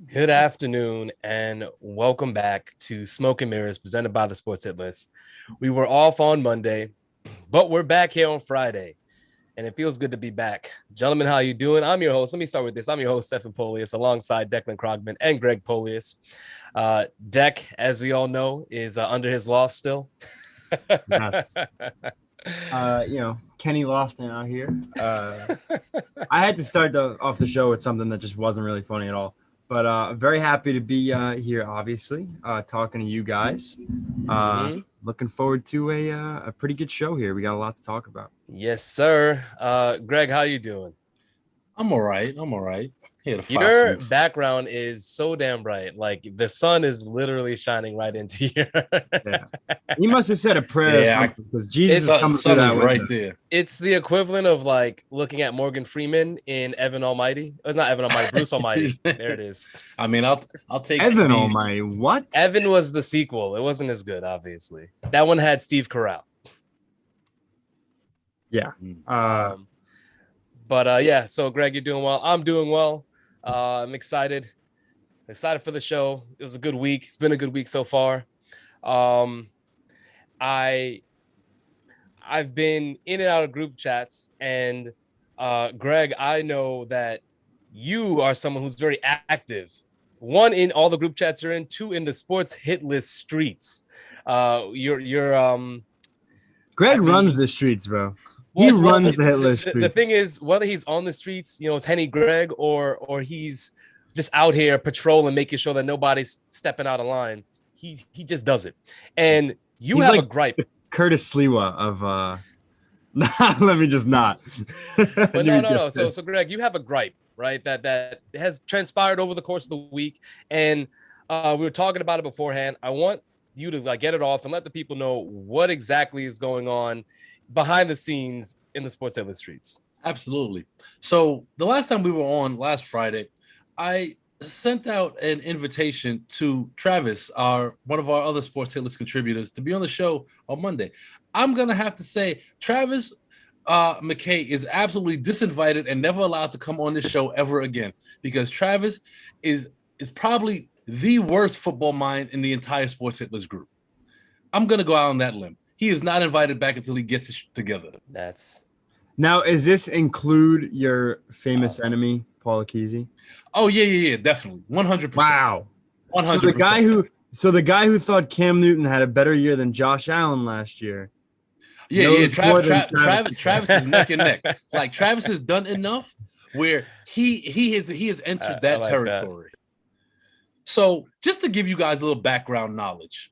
Good afternoon and welcome back to Smoke and Mirrors presented by the Sports Hit List. We were off on Monday, but we're back here on Friday and it feels good to be back. Gentlemen, how you doing? I'm your host. Let me start with this. I'm your host, Stephen Polius, alongside Declan Krogman and Greg Polius. Deck, as we all know, is under his loft still. Yes. Kenny Lofton out here. I had to start off the show with something that just wasn't really funny at all. But very happy to be here, obviously, talking to you guys. Looking forward to a pretty good show here. We got a lot to talk about. Yes, sir. Greg, how you doing? I'm all right. Your background is so damn bright. Like the sun is literally shining right into here. Yeah. You must have said a prayer because Jesus is coming through that right there. It's the equivalent of like looking at Morgan Freeman in Evan Almighty. It's not Evan Almighty, Bruce Almighty. There it is. I mean, I'll take Evan Almighty. What? Evan was the sequel. It wasn't as good, obviously. That one had Steve Carell. Yeah. So Greg, you're doing well. I'm doing well. I'm excited for the show. It was a good week. It's been a good week so far. I've been in and out of group chats, and Greg, I know that you are someone who's very active. One, in all the group chats you're in. Two, in the sports hit list streets. Greg runs the streets, bro. He runs the hit list. The thing is, whether he's on the streets, it's Henny Greg, or he's just out here patrolling, making sure that nobody's stepping out of line. He just does it. And he's have like a gripe. Curtis Sliwa of let me just not. But no. So Greg, you have a gripe, right? That has transpired over the course of the week. And we were talking about it beforehand. I want you to get it off and let the people know what exactly is going on behind the scenes in the sports outlet streets. Absolutely. So the last time we were on last Friday, I sent out an invitation to Travis, one of our other sports hit list contributors, to be on the show on Monday. I'm going to have to say Travis McKay is absolutely disinvited and never allowed to come on this show ever again, because Travis is probably the worst football mind in the entire sports hit list group. I'm going to go out on that limb. He is not invited back until he gets it together. Now, is this include your famous enemy, Paul Akese? Oh, yeah, definitely. 100%. Wow. 100%. So the guy who thought Cam Newton had a better year than Josh Allen last year. Yeah. Travis is neck and neck. Like, Travis has done enough where he has entered that territory. That. So just to give you guys a little background knowledge,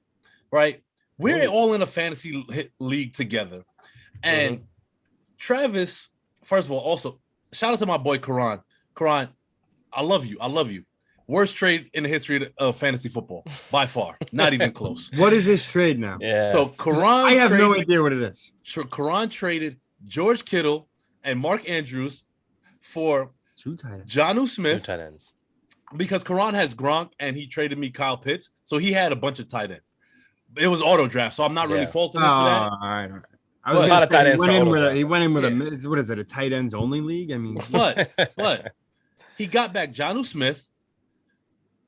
right? We're all in a fantasy league together. And Travis, first of all, also, shout out to my boy, Karan. Karan, I love you. Worst trade in the history of fantasy football, by far. Not even close. What is his trade now? Yeah. So Karan, I have no idea what it is. Karan traded George Kittle and Mark Andrews for Jonnu Smith. 2 tight ends. Because Karan has Gronk and he traded me Kyle Pitts. So he had a bunch of tight ends. It was auto draft, so I'm not really faulting him for that. All right. I was not a tight ends. He went in with what is it? A tight ends only league? I mean, but he got back Jonnu Smith,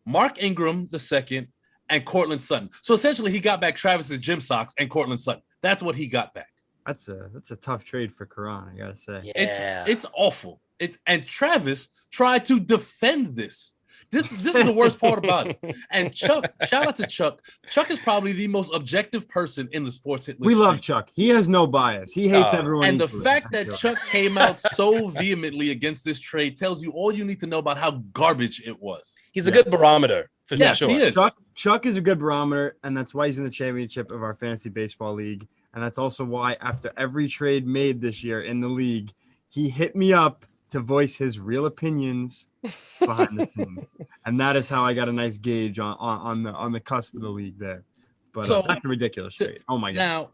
Mark Ingram II, and Cortland Sutton. So essentially, he got back Travis's gym socks and Cortland Sutton. That's what he got back. That's a tough trade for Karan, I gotta say. Yeah. It's awful. And Travis tried to defend this. This is the worst part about it. And Chuck, shout out to Chuck. Chuck is probably the most objective person in the sports hit list. We love Chuck. He has no bias. He hates everyone. And the fact that Chuck came out so vehemently against this trade tells you all you need to know about how garbage it was. He's a good barometer for sure. He is. Chuck is a good barometer, and that's why he's in the championship of our fantasy baseball league. And that's also why after every trade made this year in the league, he hit me up to voice his real opinions behind the scenes. And that is how I got a nice gauge on the cusp of the league there. But that's a ridiculous trade. Oh my God. Now,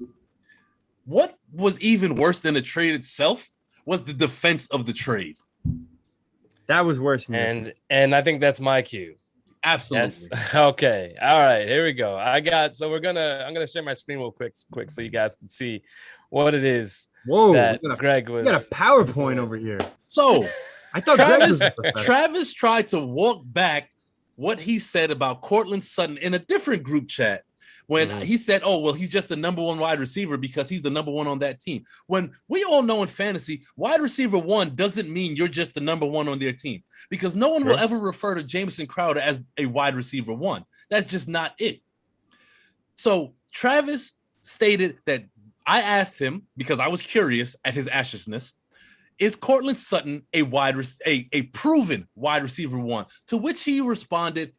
what was even worse than the trade itself was the defense of the trade. That was worse than and I think that's my cue. Absolutely. Okay. All right. Here we go. I'm gonna share my screen real quick so you guys can see what it is. Whoa, that Greg was. You got a PowerPoint over here. So I thought Travis tried to walk back what he said about Cortland Sutton in a different group chat when he said, oh, well, he's just the number one wide receiver because he's the number one on that team. When we all know in fantasy, wide receiver one doesn't mean you're just the number one on their team, because no one will ever refer to Jamison Crowder as a wide receiver one. That's just not it. So Travis stated that I asked him, because I was curious at his ashishness, is Cortland Sutton a proven wide receiver one? To which he responded,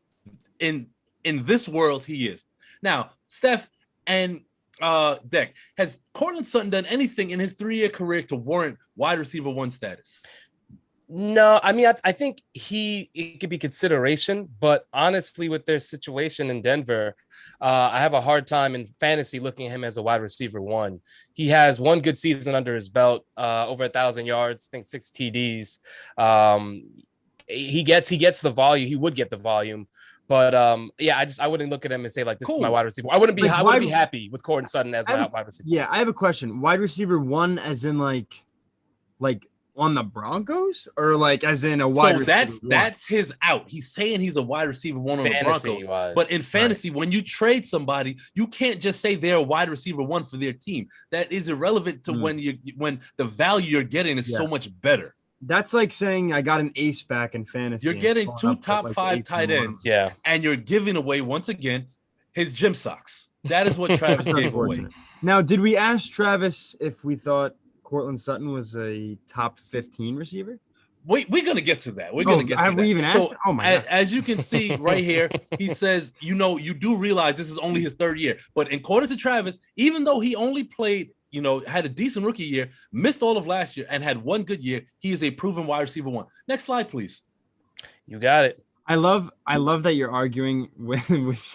in this world, he is. Now, Steph and Deck, has Cortland Sutton done anything in his 3-year career to warrant wide receiver one status? No, I mean, I think it could be consideration, but honestly, with their situation in Denver, I have a hard time in fantasy looking at him as a wide receiver one. He has one good season under his belt, over 1,000 yards, I think 6 TDs. He gets the volume. He would get the volume. But I wouldn't look at him and say like this is my wide receiver. I wouldn't be happy with Cortland Sutton as my wide receiver. Yeah, I have a question. Wide receiver one, as in like on the Broncos, or like as in a wide receiver? So that's his out. He's saying he's a wide receiver one on the Broncos. But in fantasy, when you trade somebody, you can't just say they're a wide receiver one for their team. That is irrelevant to when the value you're getting is so much better. That's like saying I got an ace back in fantasy. You're getting 2 top 5 tight ends, and you're giving away, once again, his gym socks. That is what Travis gave away. Now, did we ask Travis if we thought Cortland Sutton was a top 15 receiver? We're going to get to that. We're going to get to that. Have we even asked? Oh, my God. As you can see right here, he says, you do realize this is only his 3rd year. But according to Travis, even though he only played, had a decent rookie year, missed all of last year, and had one good year, he is a proven wide receiver one. Next slide, please. You got it. I love that you're arguing with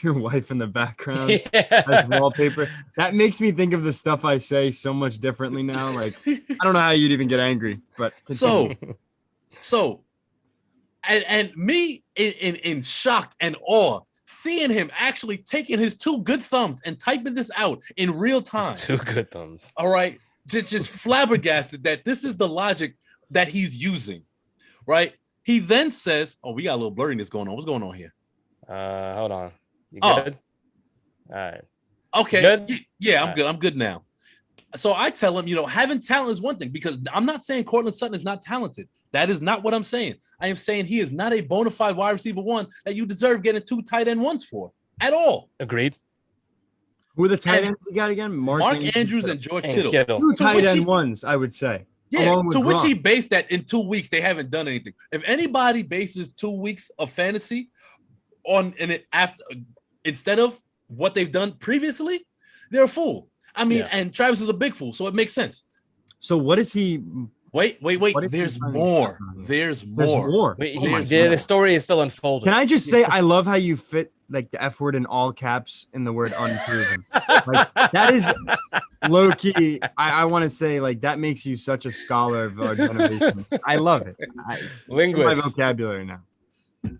your wife in the background as wallpaper. That makes me think of the stuff I say so much differently now. Like, I don't know how you'd even get angry, but and me in shock and awe, seeing him actually taking his 2 good thumbs and typing this out in real time. 2 good thumbs. All right. Just flabbergasted that this is the logic that he's using. Right. He then says, oh, we got a little blurriness going on. What's going on here? Hold on. You good? All right. Okay. Good? Yeah, I'm good. I'm good now. So I tell him, having talent is one thing, because I'm not saying Cortland Sutton is not talented. That is not what I'm saying. I am saying he is not a bona fide wide receiver one that you deserve getting 2 tight end ones for at all. Agreed. Who are the tight ends you got again? Mark Andrews and George Kittle. 2 tight end ones, I would say. Yeah, to which he based that in 2 weeks they haven't done anything. If anybody bases 2 weeks of fantasy instead of what they've done previously, they're a fool. I mean, and Travis is a big fool, so it makes sense. So what is he? Wait. There's more. There's more. The story is still unfolding. Can I just say, I love how you fit like the F word in all caps in the word unproven. Like, that is low key. I want to say, like, that makes you such a scholar of our generation. I love it. Linguist. My vocabulary now.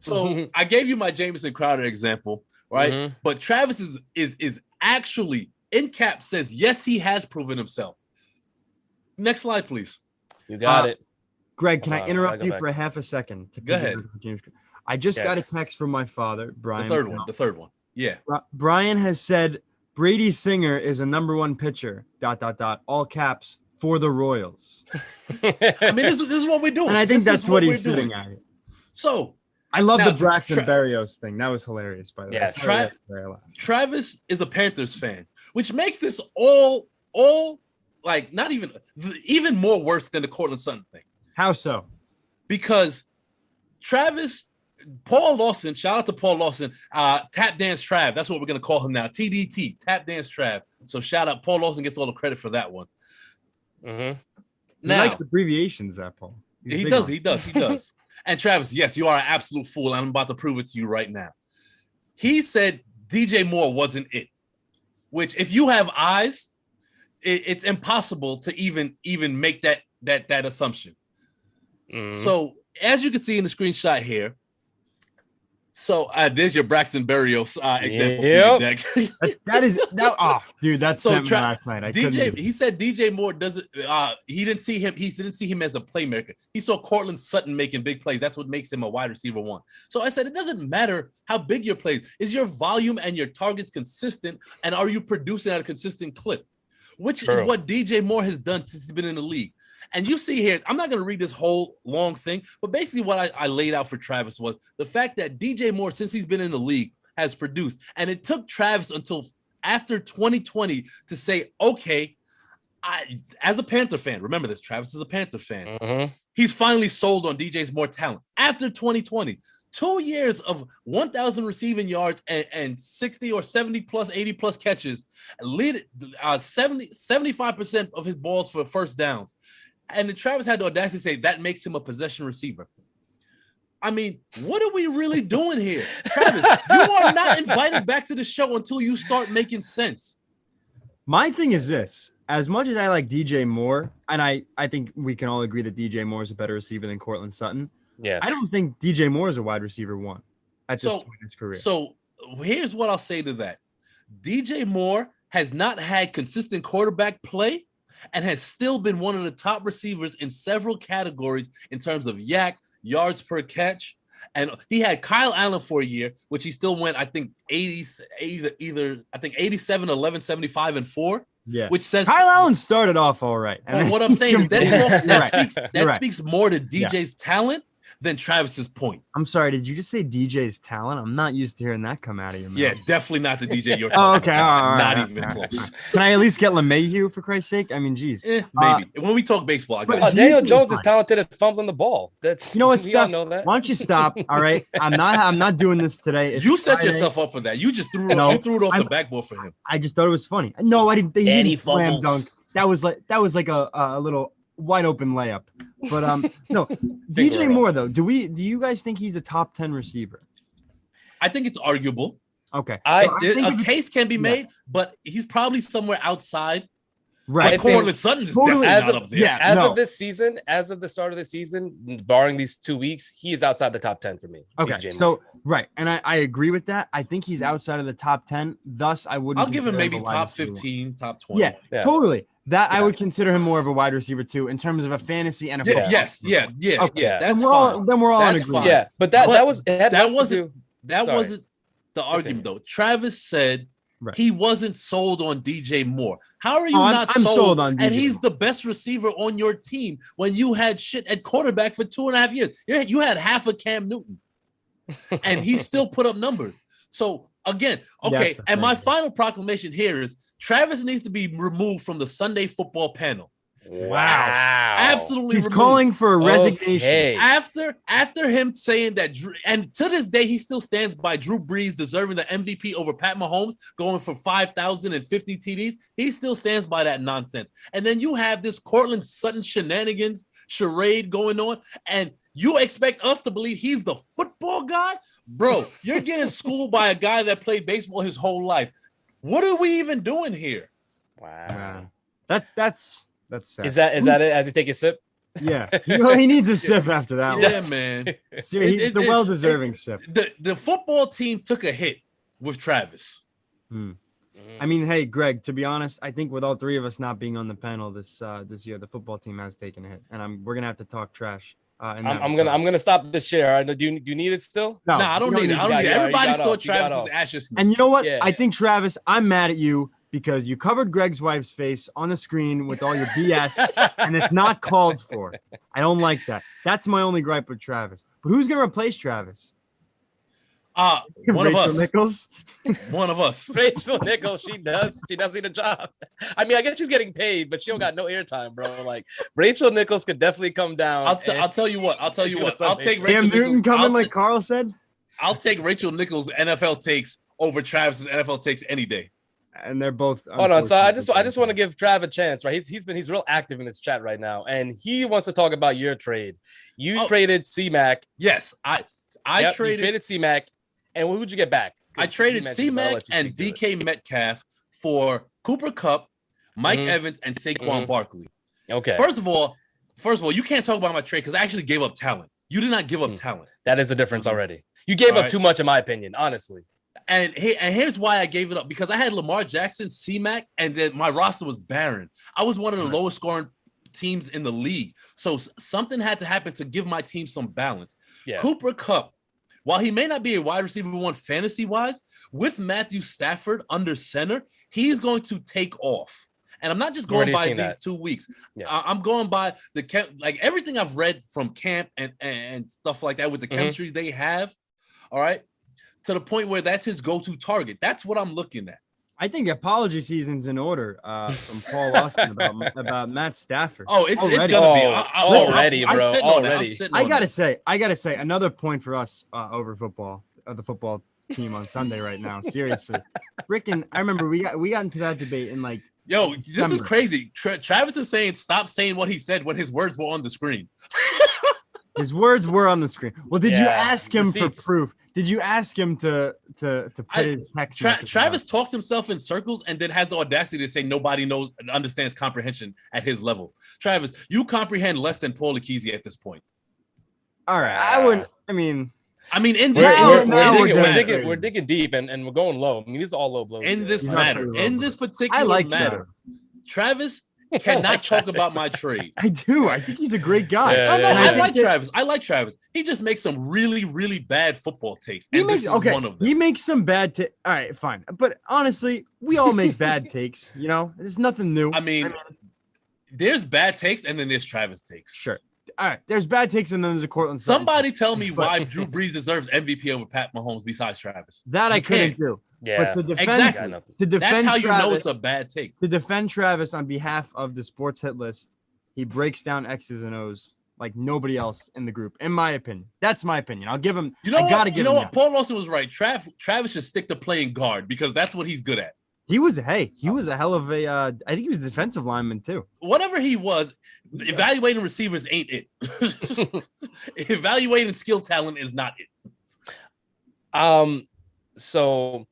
So I gave you my Jamison Crowder example, right? Mm-hmm. But Travis is actually in cap says yes, he has proven himself. Next slide, please. You got it. Greg, can I interrupt you for a half a second? Go ahead. I just got a text from my father, Brian. The third one. Yeah. Brian has said Brady Singer is a number 1 pitcher, ... all caps, for the Royals. I mean, this is what we're doing. And I think that's what he's sitting at. So I love the Braxton Berrios thing. That was hilarious, by the way. Yes. Travis is a Panthers fan, which makes this all like not even more worse than the Cortland Sutton thing. How so? Because Paul Lawson, shout out to Paul Lawson, Tap Dance Trav. That's what we're going to call him now. TDT, Tap Dance Trav. So shout out. Paul Lawson gets all the credit for that one. Mm-hmm. Now, he likes abbreviations, that Paul. He does. And Travis, yes, you are an absolute fool. And I'm about to prove it to you right now. He said DJ Moore wasn't it, which if you have eyes, it's impossible to even make that assumption. Mm-hmm. So as you can see in the screenshot here, So there's your Braxton Berrios example Yep. for your deck. That is that. Oh, dude, that's So sent me last night. I couldn't DJ, even- he said DJ Moore doesn't. He didn't see him. He didn't see him as a playmaker. He saw Cortland Sutton making big plays. That's what makes him a wide receiver one. So I said it doesn't matter how big your plays. Is your volume and your targets consistent, and are you producing at a consistent clip? Which is what DJ Moore has done since he's been in the league. And you see here, I'm not going to read this whole long thing, but basically what I laid out for Travis was the fact that DJ Moore, since he's been in the league, has produced. And it took Travis until after 2020 to say, okay, as a Panther fan, remember this, Travis is a Panther fan. Mm-hmm. He's finally sold on DJ's more talent. After 2020, 2 years of 1,000 receiving yards and 60 or 70 plus, 80 plus catches, lead 75% of his balls for first downs. And then Travis had the audacity to say that makes him a possession receiver. I mean, what are we really doing here? Travis, you are not invited back to the show until you start making sense. My thing is this. As much as I like DJ Moore, and I think we can all agree that DJ Moore is a better receiver than Cortland Sutton. Yeah. I don't think DJ Moore is a wide receiver one at this point in his career. So here's what I'll say to that. DJ Moore has not had consistent quarterback play and has still been one of the top receivers in several categories in terms of yards per catch. And he had Kyle Allen for a year, which he still went, I think, 87, 11, 75, and 4. Yeah. Which says Kyle Allen started off all right. But what I'm saying is that speaks more to DJ's Yeah. talent than Travis's point. I'm sorry, did you just say DJ's talent? I'm not used to hearing that come out of your mouth. Yeah, definitely not the DJ you're Oh, talking okay. about. All right, Not even close. Can I at least get LeMahieu for Christ's sake? I mean, geez. Maybe. When we talk baseball, I got Daniel Jones is talented at fumbling the ball. That's You know what, we all Steph? know that. Why don't you stop? All right. I'm not doing this today. It's You set Friday. yourself up for that. You just threw No, you threw it off the I'm- backboard for him. I just thought it was funny. No, I didn't. He Danny didn't slam fumbles. dunk. That was like a little wide open layup. But no, Finger DJ roll. Moore though. Do you guys think he's a top 10 receiver? I think it's arguable. Okay. I A case can be made, but he's probably somewhere outside. Right. Like Cortland Sutton is Totally. definitely not up there. Yeah. As no. of this season, as of the start of the season, barring these 2 weeks, he is outside the top 10 for me. Okay. DJ So Moore. right, and I agree with that. I think he's outside of the top 10. Thus, I wouldn't. I'll give him consider maybe a wide top receiver. 15, top 20. Yeah, totally. That I Yeah. would consider him more of a wide receiver too, in terms of a fantasy and a Yeah, football. yes, yeah. Okay. Yeah. That's Then we're all, fine. then we're all in That's agreement. fine. Yeah, but that But was it had that less to wasn't- do. That Sorry. wasn't the argument, though. Travis said Right. he wasn't sold on DJ Moore. How are you Oh, I'm- not I'm sold? sold on And DJ he's Moore. the best receiver on your team when you had shit at quarterback for 2.5 years. You had half of Cam Newton, and he still put up numbers. So again, okay. That's a And my thing. final proclamation here is Travis needs to be removed from the Sunday football panel. Wow. Absolutely, He's removed. calling for a resignation. Okay. After him saying that, and to this day, he still stands by Drew Brees deserving the MVP over Pat Mahomes, going for 5,050 TDs. He still stands by that nonsense. And then you have this Cortland Sutton shenanigans charade going on, and you expect us to believe he's the football guy? Bro, you're getting schooled by a guy that played baseball his whole life. What are we even doing here? Wow. That's sad. Is that it? As you take a sip. Yeah. He needs a sip after that one. Yeah, man. He's the well-deserving sip. The football team took a hit with Travis. I mean, hey, Greg, to be honest, I think with all three of us not being on the panel this year, the football team has taken a hit, and we're gonna have to talk trash. I'm gonna stop this share. I know. Do you need it still? No, I don't you need it. I don't need it. Yeah, Everybody you got saw off. You got Travis's off. ashes. And you know what? Yeah. I think, Travis, I'm mad at you because you covered Greg's wife's face on the screen with all your BS, and it's not called for. I don't like that. That's my only gripe with Travis. But who's gonna replace Travis? One of Rachel us. Nichols? One of us. Rachel Nichols, she does need a job. I mean, I guess she's getting paid, but she don't got no airtime, bro. Like Rachel Nichols could definitely come down. I'll tell you what. I'll take Cam Rachel Cam Newton Nichols. coming, like Carl said, I'll take Rachel Nichols' NFL takes over Travis's NFL takes any day. and they're both. Hold on, so I just want to give Trav a chance, right? He's real active in this chat right now, and he wants to talk about your trade. You traded C-Mac. Yes, I You traded C-Mac, and who'd you get back? I traded C-Mac and DK Metcalf for Cooper Kupp, Mike Evans, and Saquon Barkley. Okay. First of all, you can't talk about my trade because I actually gave up talent. You did not give up talent. That is a difference already. You gave up too much, in my opinion, honestly. And here's why I gave it up, because I had Lamar Jackson, C-Mac, and then my roster was barren. I was one of the lowest scoring teams in the league. So something had to happen to give my team some balance. Yeah. Cooper Kupp, while he may not be a wide receiver one fantasy-wise, with Matthew Stafford under center, he's going to take off. And I'm not just going by these 2 weeks. Yeah. I'm going by everything I've read from camp and stuff like that with the chemistry they have. All right. To the point where that's his go-to target. That's what I'm looking at. I think apology season's in order from Paul Austin about Matt Stafford. Oh, it's gonna be already, bro. Already. I gotta say, another point for us over football, the football team on Sunday right now. Seriously, freaking! I remember we got into that debate in like. Yo, this is crazy. Travis is saying stop saying what he said when his words were on the screen. His words were on the screen. Well, did you ask him for proof? Did you ask him to put his text? Travis talks himself in circles and then has the audacity to say nobody knows and understands comprehension at his level. Travis, you comprehend less than Paul Akizzi at this point. All right, I mean, in this we're digging deep and we're going low. I mean, these are all low blows. In this matter, in this particular matter, Travis cannot talk about my trade. I do. I think he's a great guy. I like Travis. I like Travis. He just makes some really, really bad football takes. And this is one of them. He makes some bad takes. All right, fine. But honestly, we all make bad takes. You know, there's nothing new. I mean, there's bad takes and then there's Travis takes. Sure. All right, there's bad takes and then there's a Cortland. Somebody tell me why Drew Brees deserves MVP over Pat Mahomes besides Travis. That I couldn't do. Yeah, but to defend that's how Travis, you know it's a bad take. To defend Travis on behalf of the sports hit list, he breaks down X's and O's like nobody else in the group, in my opinion. That's my opinion. I'll give him. You know what? Paul Lawson was right. Travis should stick to playing guard because that's what he's good at. He was a hell of a. I think he was a defensive lineman too. Whatever he was, evaluating receivers ain't it. Evaluating skill talent is not it. So.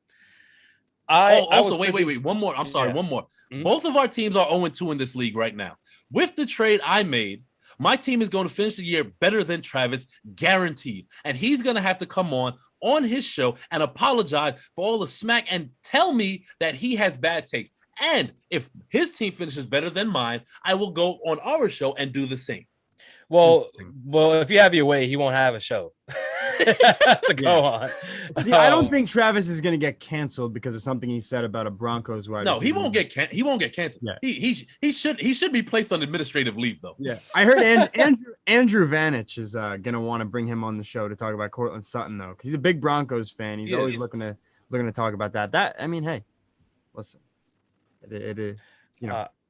Wait. One more. I'm sorry. One more. Mm-hmm. Both of our teams are 0-2 in this league right now. With the trade I made, my team is going to finish the year better than Travis, guaranteed. And he's going to have to come on his show and apologize for all the smack and tell me that he has bad takes. And if his team finishes better than mine, I will go on our show and do the same. Well, if you have your way, he won't have a show to go on. See, I don't think Travis is going to get canceled because of something he said about a Broncos wide receiver. No, he won't get canceled. Yeah. He should be placed on administrative leave though. Yeah, I heard Andrew Vanich is going to want to bring him on the show to talk about Cortland Sutton though, because he's a big Broncos fan. He's always looking to talk about that. Hey, listen, it is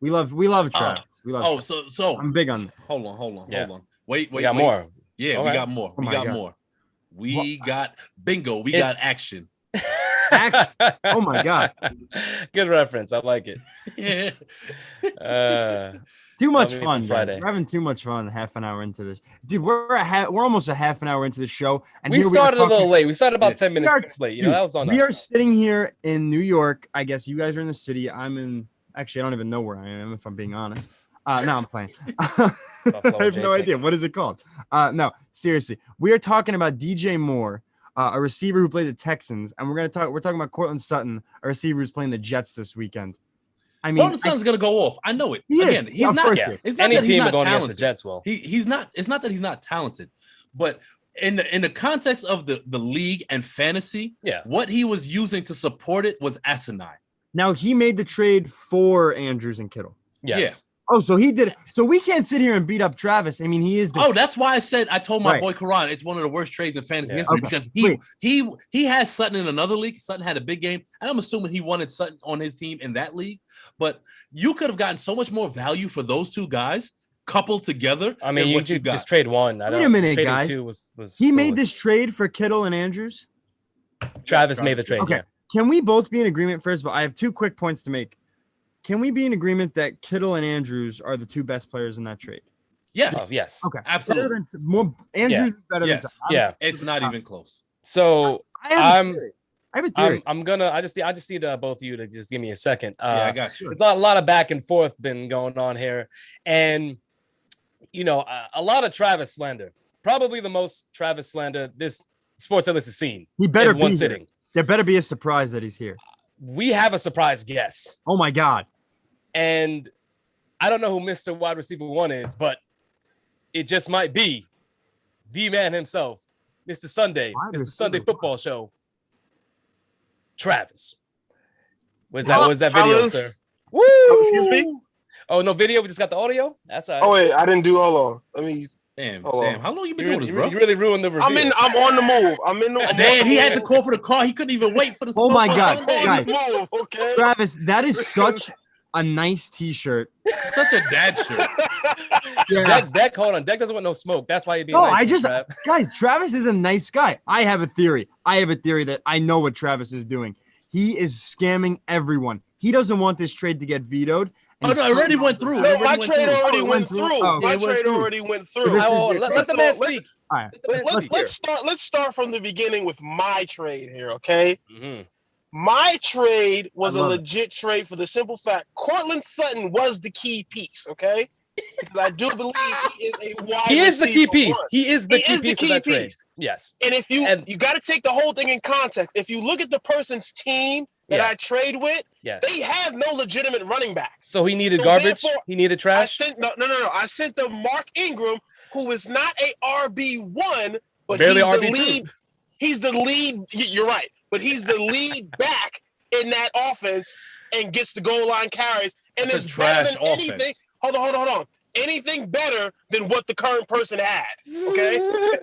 we love Travis. So I'm big on that. Hold on. Wait. We got more. Yeah, we got more. We got more. We got bingo. We got action. Action. Oh my God. Good reference. I like it. Too much fun, guys. We're having too much fun. Half an hour into this, dude. We're almost a half an hour into the show, and we started a little late. We started about 10 minutes late. That was on us. We are sitting here in New York. I guess you guys are in the city. I'm in. Actually, I don't even know where I am, if I'm being honest. No, I'm playing. I have no idea. What is it called? No, seriously. We are talking about DJ Moore, a receiver who played the Texans, and we're talking about Cortland Sutton, a receiver who's playing the Jets this weekend. I mean, Cortland Sutton's gonna go off. I know it. He's not. Yeah. It's not any team going against the Jets will. He's not. It's not that he's not talented, but in the context of the league and fantasy, what he was using to support it was asinine. Now he made the trade for Andrews and Kittle. Yes. Yeah. Oh, so he did it. So we can't sit here and beat up Travis. I mean, he is. That's why I told my boy Karan it's one of the worst trades in fantasy history because he has Sutton in another league. Sutton had a big game, and I'm assuming he wanted Sutton on his team in that league. But you could have gotten so much more value for those two guys coupled together. I mean, you could just trade one. Wait a minute, guys. He made this trade for Kittle and Andrews. Travis made the trade. Okay. Yeah. Can we both be in agreement? First of all, I have 2 quick points to make. Can we be in agreement that Kittle and Andrews are the 2 best players in that trade? Yes. Oh, yes. Okay. Absolutely. Andrews is better than yeah. It's not even close. So I have a theory. I just need both of you to just give me a second. I got you. There's a lot of back and forth been going on here, and a lot of Travis slander. probably the most Travis slander this Sports Illust has seen. He better in be one here. sitting. There better be a surprise that he's here. We have a surprise guest. Oh my God. And I don't know who Mr. Wide Receiver 1 is, but it just might be the man himself, Mr. Sunday, Mr. Sunday Football Show, Travis. Where's that video, sir? Woo! Excuse me? Oh, no video. We just got the audio. That's all right. Oh wait, I didn't do. Hold on. Let me. Damn. Hold on. How long you been doing this, bro? You really ruined the review. I'm on the move. I'm Damn, he had to move. call for the car. He couldn't even wait for the. Oh my smoke. God, I'm guys. on the move. Okay. Travis, that is such a nice T-shirt. Such a dad shirt. Yeah. Deck, hold on. Deck doesn't want no smoke. That's why he'd be. No, nice guys, Travis is a nice guy. I have a theory that I know what Travis is doing. He is scamming everyone. He doesn't want this trade to get vetoed. Oh, no, it already went through. No, my trade already went through. Oh, My it went trade through. already went through. This is let the man speak. All right. Let's start from the beginning with my trade here, okay? Mm-hmm. My trade was a I love legit trade for the simple fact Cortland Sutton was the key piece, okay? Because I do believe he is a wide He is the key receiver piece. one. He is the He key is the piece key of that trade. piece. Yes. And if you got to take the whole thing in context. If you look at the person's team that I trade with, Yes. they have no legitimate running back. So he needed So garbage. therefore, He needed trash. I sent them Mark Ingram, who is not a RB1, but Barely he's the RB2. lead. He's the lead. You're right, but he's the lead back in that offense and gets the goal line carries. And That's it's a better trash than anything. offense. Hold on. Anything better than what the current person had. Okay.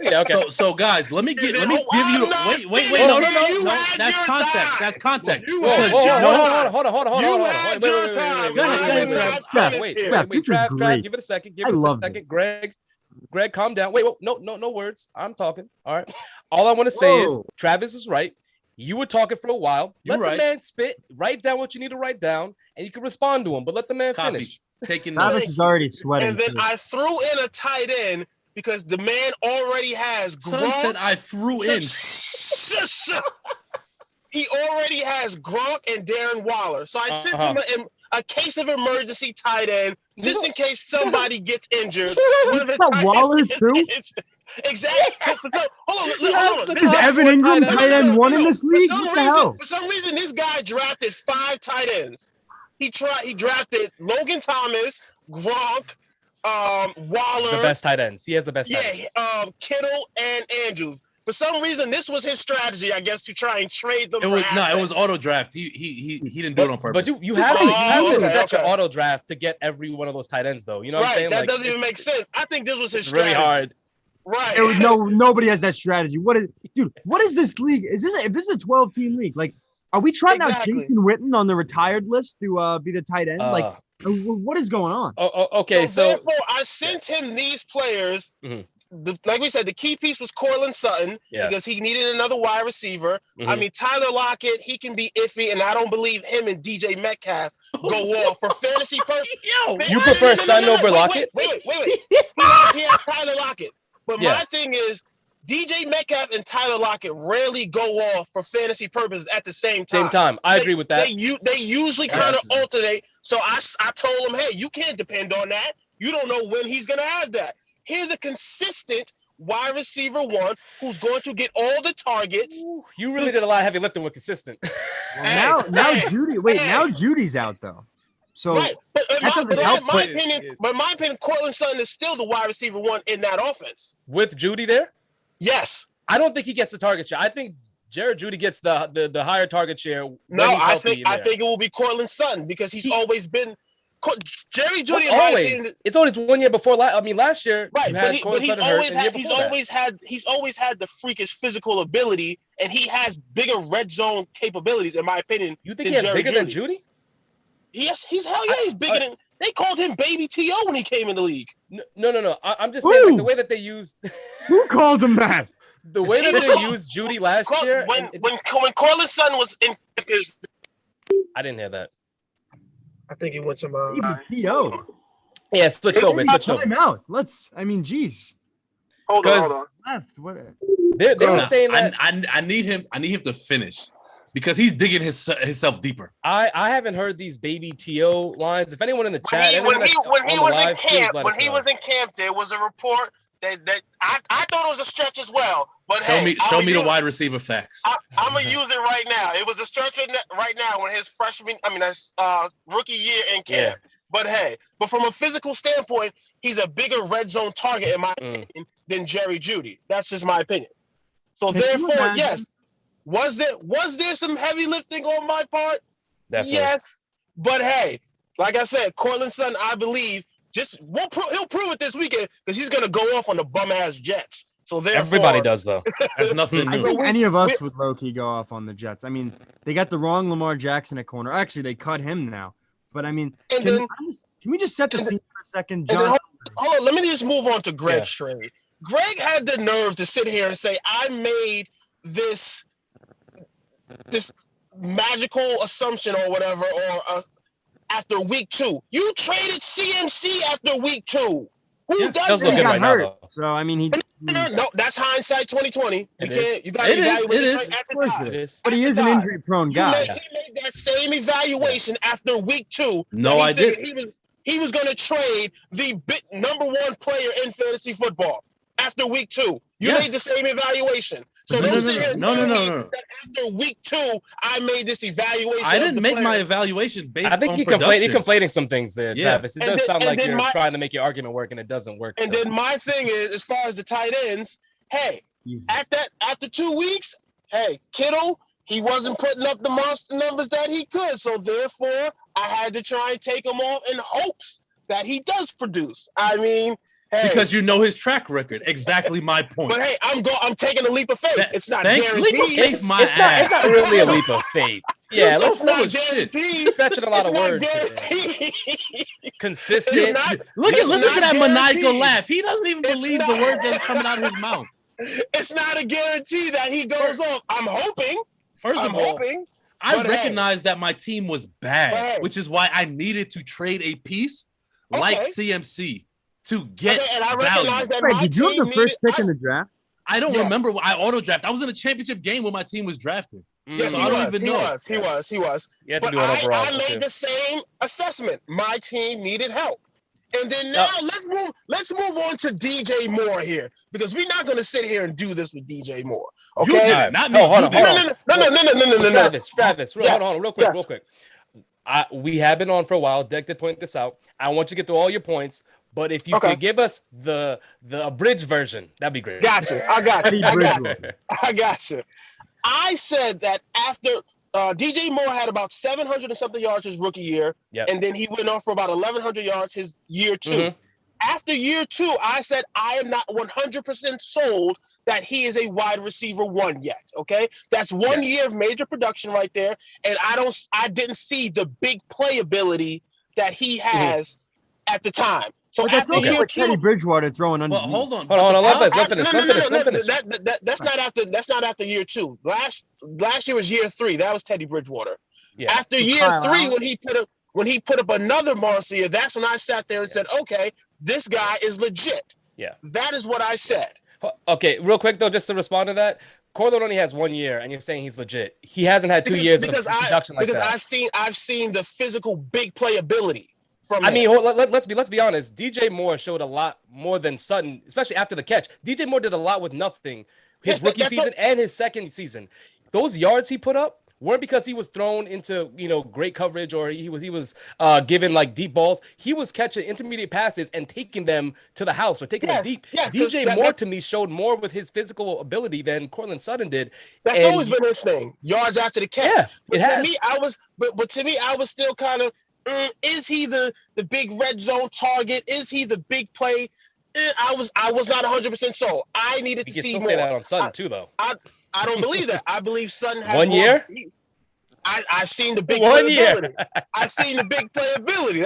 Yeah. Okay. So guys, let me give you. I'm No. not Wait. saying No. you had That's your context. time. That's context. You Whoa, had Because your time. hold on. You had your time. Go ahead, I'm Travis. not Wait, finished This is Trav, great. give it a second. I love this. Greg, calm down. Wait, no words. I'm talking. All right. All I want to say is Whoa. Travis is right. You were talking for a while. You're Let right. the man spit. Write down what you need to write down, and you can respond to him. But let the man Copy. finish. Taking Travis notes. is already sweating. And then too. I threw in a tight end because the man already has Son Gronk. said I threw in. He already has Gronk and Darren Waller. So I sent him a case of emergency tight end just in case somebody gets injured. One of his Not tight Waller, ends gets too? injured. Exactly. So, hold on. Is Evan Ingram tight end one in this league? What the hell? For some reason, this guy drafted 5 tight ends. He drafted Logan Thomas, Gronk, Waller. The best tight ends. He has the best tight ends. Kittle and Andrews. For some reason, this was his strategy, I guess, to try and trade them. It was auto draft. He didn't do it on purpose. But you have to set your okay. auto draft to get every one of those tight ends, though. You know what I'm Right, saying? that Like, doesn't even make sense. I think this was his It's really strategy. hard. Right. Nobody has that strategy. What is this league? If this is a 12-team league, like, are we trying out Exactly. Jason Witten on the retired list to be the tight end? What is going on? Okay, so therefore, I sent him these players. Mhm. Like we said, the key piece was Cortland Sutton because he needed another wide receiver. Mhm. I mean, Tyler Lockett, he can be iffy, and I don't believe him and DJ Metcalf go off for fantasy purposes. You prefer Sutton over Lockett? Wait. He has Tyler Lockett. But my thing is, DJ Metcalf and Tyler Lockett rarely go off for fantasy purposes at the same time. I agree with that. They usually kind of alternate. So I told him, hey, you can't depend on that. You don't know when he's going to have that. Here's a consistent wide receiver 1 who's going to get all the targets. You really did a lot of heavy lifting with consistent. Now Judy's out though. So Right. But that doesn't help. my opinion, Cortland Sutton is still the wide receiver 1 in that offense. With Judy there, Yes. I don't think he gets the target share. I think Jared Judy gets the higher target share. No, I think it will be Cortland Sutton because he's always been Jerry Judy. It's always 1 year before. Last year, right? you had He's always had the freakish physical ability, and he has bigger red zone capabilities, in my opinion. You think he's bigger than Judy? Yes, he's bigger than. They called him Baby T.O. when he came in the league. No. I'm just saying, like, the way that they used. Who called him that? The way that they used Judy last year. When Cortland Sutton was in. I didn't hear that. I think he went to T.O. Yeah, switch over. Time out. Geez. Hold on. They were saying that I need him to finish because he's digging himself deeper. I haven't heard these Baby T.O. lines. If anyone in the chat, when he was in camp, there was a report I thought it was a stretch as well. But show me the wide receiver facts. I'm gonna use it right now. It was a stretch right now when his rookie year in camp. Yeah. But from a physical standpoint, he's a bigger red zone target in my opinion than Jerry Jeudy. That's just my opinion. So therefore, yes, was there some heavy lifting on my part? Definitely. Yes, but hey, like I said, Cortland Sutton, I believe, he'll prove it this weekend because he's gonna go off on the bum ass Jets. So therefore, everybody does though. There's nothing I new. think any of us would low-key go off on the Jets. I mean, they got the wrong Lamar Jackson at corner. Actually, they cut him now. But I mean, can we just set the scene for a second, John? Hold on, let me just move on to Greg's trade. Greg had the nerve to sit here and say, I made this magical assumption or whatever, or after week 2. You traded CMC after week 2. Who does that? He got hurt. Now, so I mean, no, that's hindsight 2020. You got to evaluate it at the time. It is. But he is an injury-prone guy. He made that same evaluation after week 2. No, I didn't. He was going to trade the number 1 player in fantasy football after week 2. You made the same evaluation. So no. That after week 2, I made this evaluation. I didn't make my evaluation based on I think you're conflating some things there, Travis. It does sound like you're trying to make your argument work, and it doesn't work. And then my thing is, as far as the tight ends, after 2 weeks, Kittle, he wasn't putting up the monster numbers that he could. So therefore, I had to try and take him off in hopes that he does produce. I mean, because you know his track record. Exactly my point. But I'm taking a leap of faith. It's not guaranteed. Leap of faith, it's not really a leap of faith. Yeah, let's not guaranteed. Stretching a lot of words. Consistent. Listen to that maniacal laugh. He doesn't even believe the words that are coming out of his mouth. It's not a guarantee that he goes off. I'm hoping. First of all, I recognized that my team was bad, which is why I needed to trade a piece like CMC. To get and I value. recognize that did you have the first pick in the draft? I don't remember. I auto draft. I was in a championship game when my team was drafted. Yes, so I don't even know. He was. You had to but do it overall. I made the same assessment. My team needed help. And then now let's move on to DJ Moore here, because we're not going to sit here and do this with DJ Moore. Okay? Not me. Hold on. No. Travis, hold on, real quick. We have been on for a while. Deck did point this out. I want you to get through all your points. But if you could give us the abridged version, that'd be great. Gotcha. I got you. I said that after DJ Moore had about 700 and something yards his rookie year, and then he went off for about 1,100 yards his year 2. Mm-hmm. After year 2, I said I am not 100% sold that he is a wide receiver 1 yet. Okay, that's 1 year of major production right there, and I didn't see the big playability that he has at the time. So but that's also like Teddy Bridgewater throwing under. Well, hold on. Let finish. That's not after year 2. Last year was year 3. That was Teddy Bridgewater. Yeah. After year 3, when he put up another monster year, that's when I sat there and said, okay, this guy is legit. Yeah. That is what I said. Okay, real quick though, just to respond to that, Cortland only has 1 year, and you're saying he's legit. He hasn't had 2 years of production like that. Because I've seen the physical big playability. I mean, let's be honest. DJ Moore showed a lot more than Sutton, especially after the catch. DJ Moore did a lot with nothing his rookie season and his second season. Those yards he put up weren't because he was thrown into great coverage or he was given like deep balls. He was catching intermediate passes and taking them to the house or taking them deep. Yes, DJ Moore to me showed more with his physical ability than Cortland Sutton did. That's always been his thing. Yards after the catch. Yeah, but to me, I was still kind of. Is he the big red zone target? Is he the big play? I was not 100% sold. I needed to see more. You can still say that on Sutton too, though. I don't believe that. I believe Sutton has 1 year. I've seen the big 1 year. I've seen the big playability.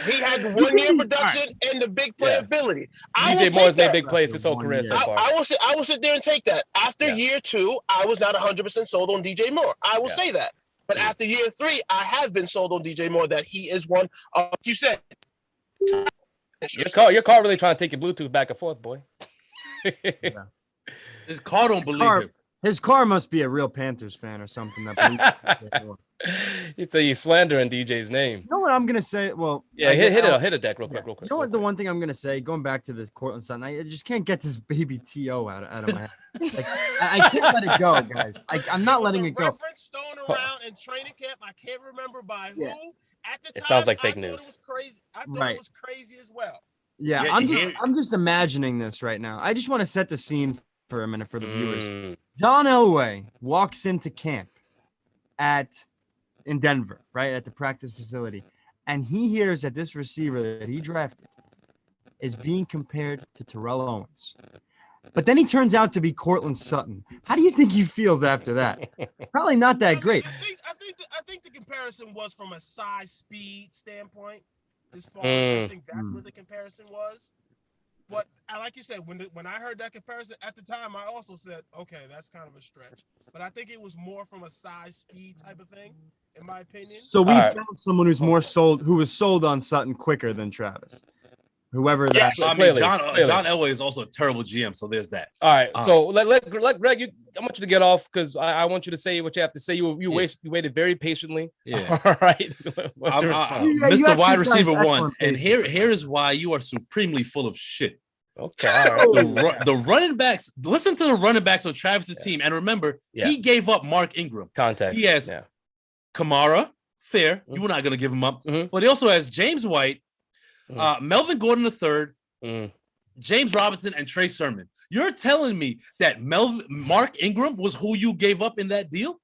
He had the 1 year production and the big playability. DJ Moore's made big plays his whole career so far. I will sit there and take that. After year 2, I was not 100% sold on DJ Moore. I will say that. But after year 3, I have been sold on DJ Moore that he is one of, you said. Your car really trying to take your Bluetooth back and forth, boy. His car don't believe him. His car must be a real Panthers fan or something. So you slandering DJ's name. You know what I'm gonna say? Well, Yeah, hit a deck real quick. You know what? The one thing I'm gonna say, going back to the Cortland Sutton, I just can't get this baby To out of my head. Like, I can't let it go, guys. I'm not letting it go. Reference thrown around in training camp. I can't remember by who. Yeah. At the time, It sounds like fake I news. thought it was crazy. I thought it was crazy as well. Yeah, Yeah, I'm just imagining this right now. I just want to set the scene for a minute for the viewers. John Elway walks into camp in Denver, right, at the practice facility, and he hears that this receiver that he drafted is being compared to Terrell Owens. But then he turns out to be Cortland Sutton. How do you think he feels after that? Probably not that great. I think the comparison was from a size speed standpoint. As far as I think that's where the comparison was. But like you said, when I heard that comparison at the time, I also said, okay, that's kind of a stretch. But I think it was more from a size speed type of thing, in my opinion. So we found someone who was sold on Sutton quicker than Travis. Whoever that. Yes. I mean, John Elway is also a terrible GM, so there's that. All right, so let Greg. I want you to get off because I want you to say what you have to say. You waited very patiently. Yeah. All right. What's your response? Mr. Wide Receiver 1, and here is why you are supremely full of shit. Okay. All right. The running backs. Listen to the running backs of Travis's team, and remember, he gave up Mark Ingram. Context. He has Kamara. Fair. You were not going to give him up, but he also has James White. Melvin Gordon III, James Robinson, and Trey Sermon. You're telling me that Mark Ingram was who you gave up in that deal?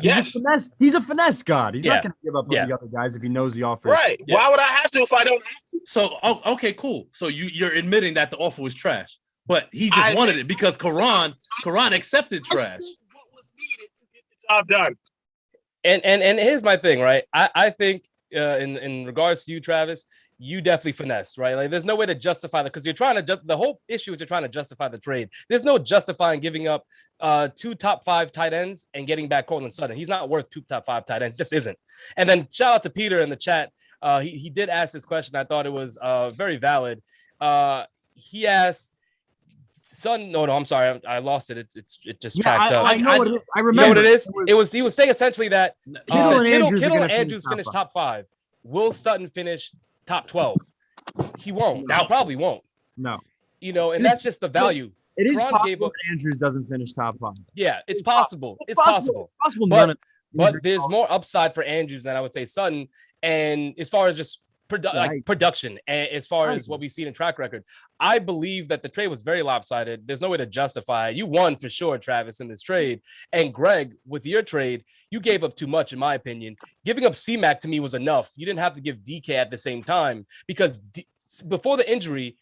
Yes. He's a finesse god. He's not going to give up on the other guys if he knows the offer. Right. Yeah. Why would I have to if I don't have to? So, okay, cool. So you're admitting that the offer was trash, but he just wanted it because Karan accepted trash. What was needed to get the job done? And here's my thing, right? I think in regards to you, Travis, you definitely finessed, right? Like, there's no way to justify that because you're trying to the whole issue is you're trying to justify the trade. There's no justifying giving up 2 top 5 tight ends and getting back Cortland Sutton. He's not worth 2 top 5 tight ends, just isn't. And then shout out to Peter in the chat. He did ask this question. I thought it was very valid. He asked, "Son, no, I'm sorry, I lost it. It just tracked up. I know what it is. I remember. You know what it is? He was saying essentially that Kittle and Andrews finish top 5. Will Sutton finish top 12? He won't. He probably won't. No. You know, and that's just the value. It is possible that Andrews doesn't finish top 5. Yeah, it's possible. It's possible. But there's more upside for Andrews than I would say Sutton. And as far as just production, and as far as what we've seen in track record, I believe that the trade was very lopsided. There's no way to justify it. You won for sure, Travis, in this trade. And Greg, with your trade, you gave up too much, in my opinion. Giving up C-Mac to me was enough. You didn't have to give DK at the same time because before the injury,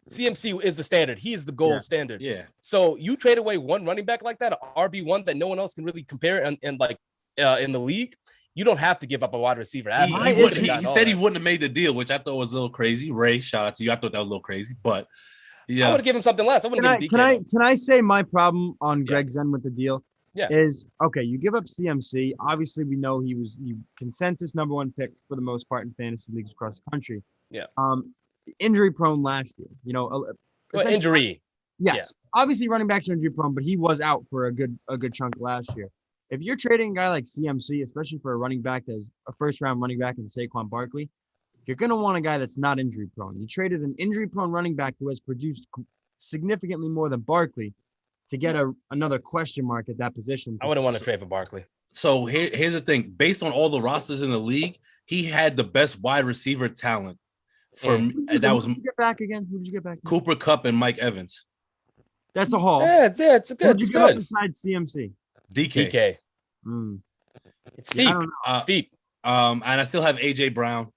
CMC is the standard. He is the gold standard. Yeah. So you trade away one running back like that, an RB1 that no one else can really compare in the league. You don't have to give up a wide receiver. He said he wouldn't have made the deal, which I thought was a little crazy. Ray, shout out to you. I thought that was a little crazy, but yeah, I would have given him something less. I wouldn't give him DK. Can I say my problem on Greg's end with the deal? Yeah. Is okay. You give up CMC. Obviously, we know he was consensus number 1 pick for the most part in fantasy leagues across the country. Yeah. Injury prone last year. You know, injury. Yes. Yeah. Obviously, running backs are injury prone, but he was out for a good chunk last year. If you're trading a guy like CMC, especially for a running back that's a first-round running back in Saquon Barkley, you're going to want a guy that's not injury-prone. You traded an injury-prone running back who has produced significantly more than Barkley to get another question mark at that position. I wouldn't want to trade for Barkley. So here's the thing. Based on all the rosters in the league, he had the best wide receiver talent. Who did you get back again? Cooper Kupp and Mike Evans. That's a haul. Yeah, it's good. Who'd you get besides CMC? DK. It's steep. Steep. And I still have AJ Brown.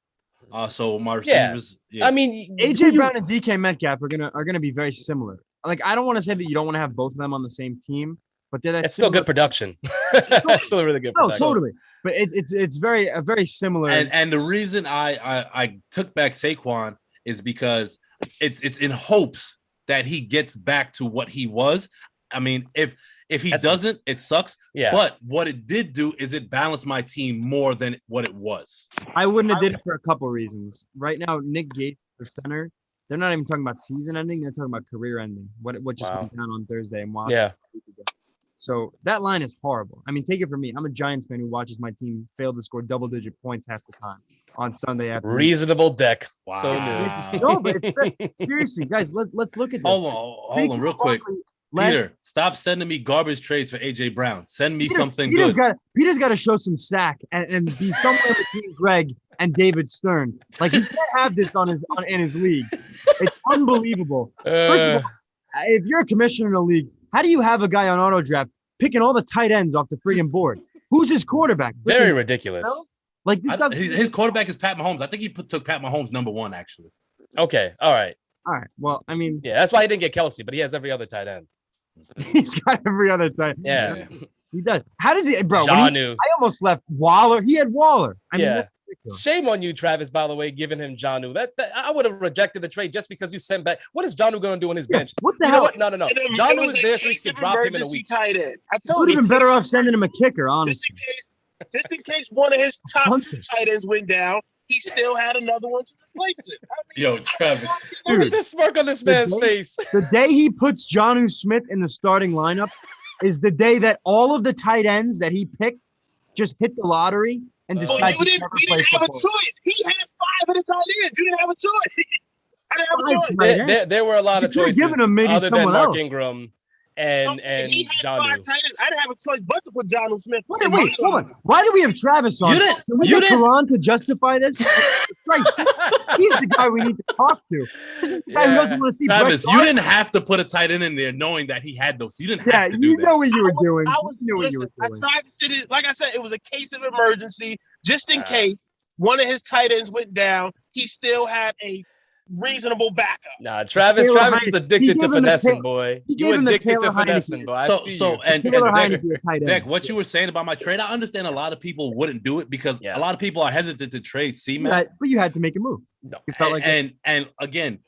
So my receivers. Yeah. I mean, AJ Brown and DK Metcalf are gonna be very similar. Like, I don't want to say that you don't want to have both of them on the same team, but it's still good production. It's still really good. No, totally. But it's very similar. And the reason I took back Saquon is because it's in hopes that he gets back to what he was. I mean, if he doesn't, it sucks. Yeah. But what it did do is it balanced my team more than what it was. I wouldn't have did it for a couple reasons. Right now, Nick Gates, the center, they're not even talking about season ending. They're talking about career ending. What just went down on Thursday and watched. Yeah. So that line is horrible. I mean, take it from me. I'm a Giants fan who watches my team fail to score double-digit points half the time on Sunday afternoon. Reasonable deck. Wow. So No, but it's seriously, guys. Let's look at this. Hold on, real quick. Peter, stop sending me garbage trades for AJ Brown. Send me something good. Peter's got to show some sack and be somewhere between Greg and David Stern. Like, he can't have this in his league. It's unbelievable. First of all, if you're a commissioner in a league, how do you have a guy on auto draft picking all the tight ends off the friggin' board? Who's his quarterback? Very ridiculous. Like, his quarterback is Pat Mahomes. I think he took Pat Mahomes number 1, actually. Okay. All right. Well, I mean, yeah, that's why he didn't get Kelsey, but he has every other tight end. He's got every other tight. Yeah. He does. How does he, bro? Jonnu. I almost left Waller. He had Waller. I mean, yeah. Shame on you, Travis, by the way, giving him Jonnu. That I would have rejected the trade just because you sent back. What is Jonnu going to do on his bench? What the hell? What? No. Jonnu is there so he can drop him in a week. Tight end. I told you. Would have been better off sending him a kicker, honestly. Just in case one of his top tight ends went down, he still had another one to replace it. Yo, Travis. Look at this smirk on this man's face. The day he puts Jonnu Smith in the starting lineup is the day that all of the tight ends that he picked just hit the lottery and decided he didn't have a choice. He had 5 of the tight ends. You didn't have a choice. I didn't have a choice. There were a lot of choices given him maybe other than Mark else. Ingram and he had Jonnu. 5 tight ends. I didn't have a choice but to put Jonnu Smith. Wait, hold on. Why do we have Travis on? You didn't. Quran to justify this? Right. He's the guy we need to talk to. This is the guy who doesn't want to see Travis, you didn't have to put a tight end in there knowing that he had those. You didn't have to do that. You know what you were doing. I tried to sit it. Like I said, it was a case of emergency. Just in case one of his tight ends went down, he still had a reasonable backup. Nah, Travis is addicted to finessing, boy. You addicted to finessing, boy. Deck, what you were saying about my trade, I understand a lot of people wouldn't do it because a lot of people are hesitant to trade C-Mac. But you had to make a move. No. And again,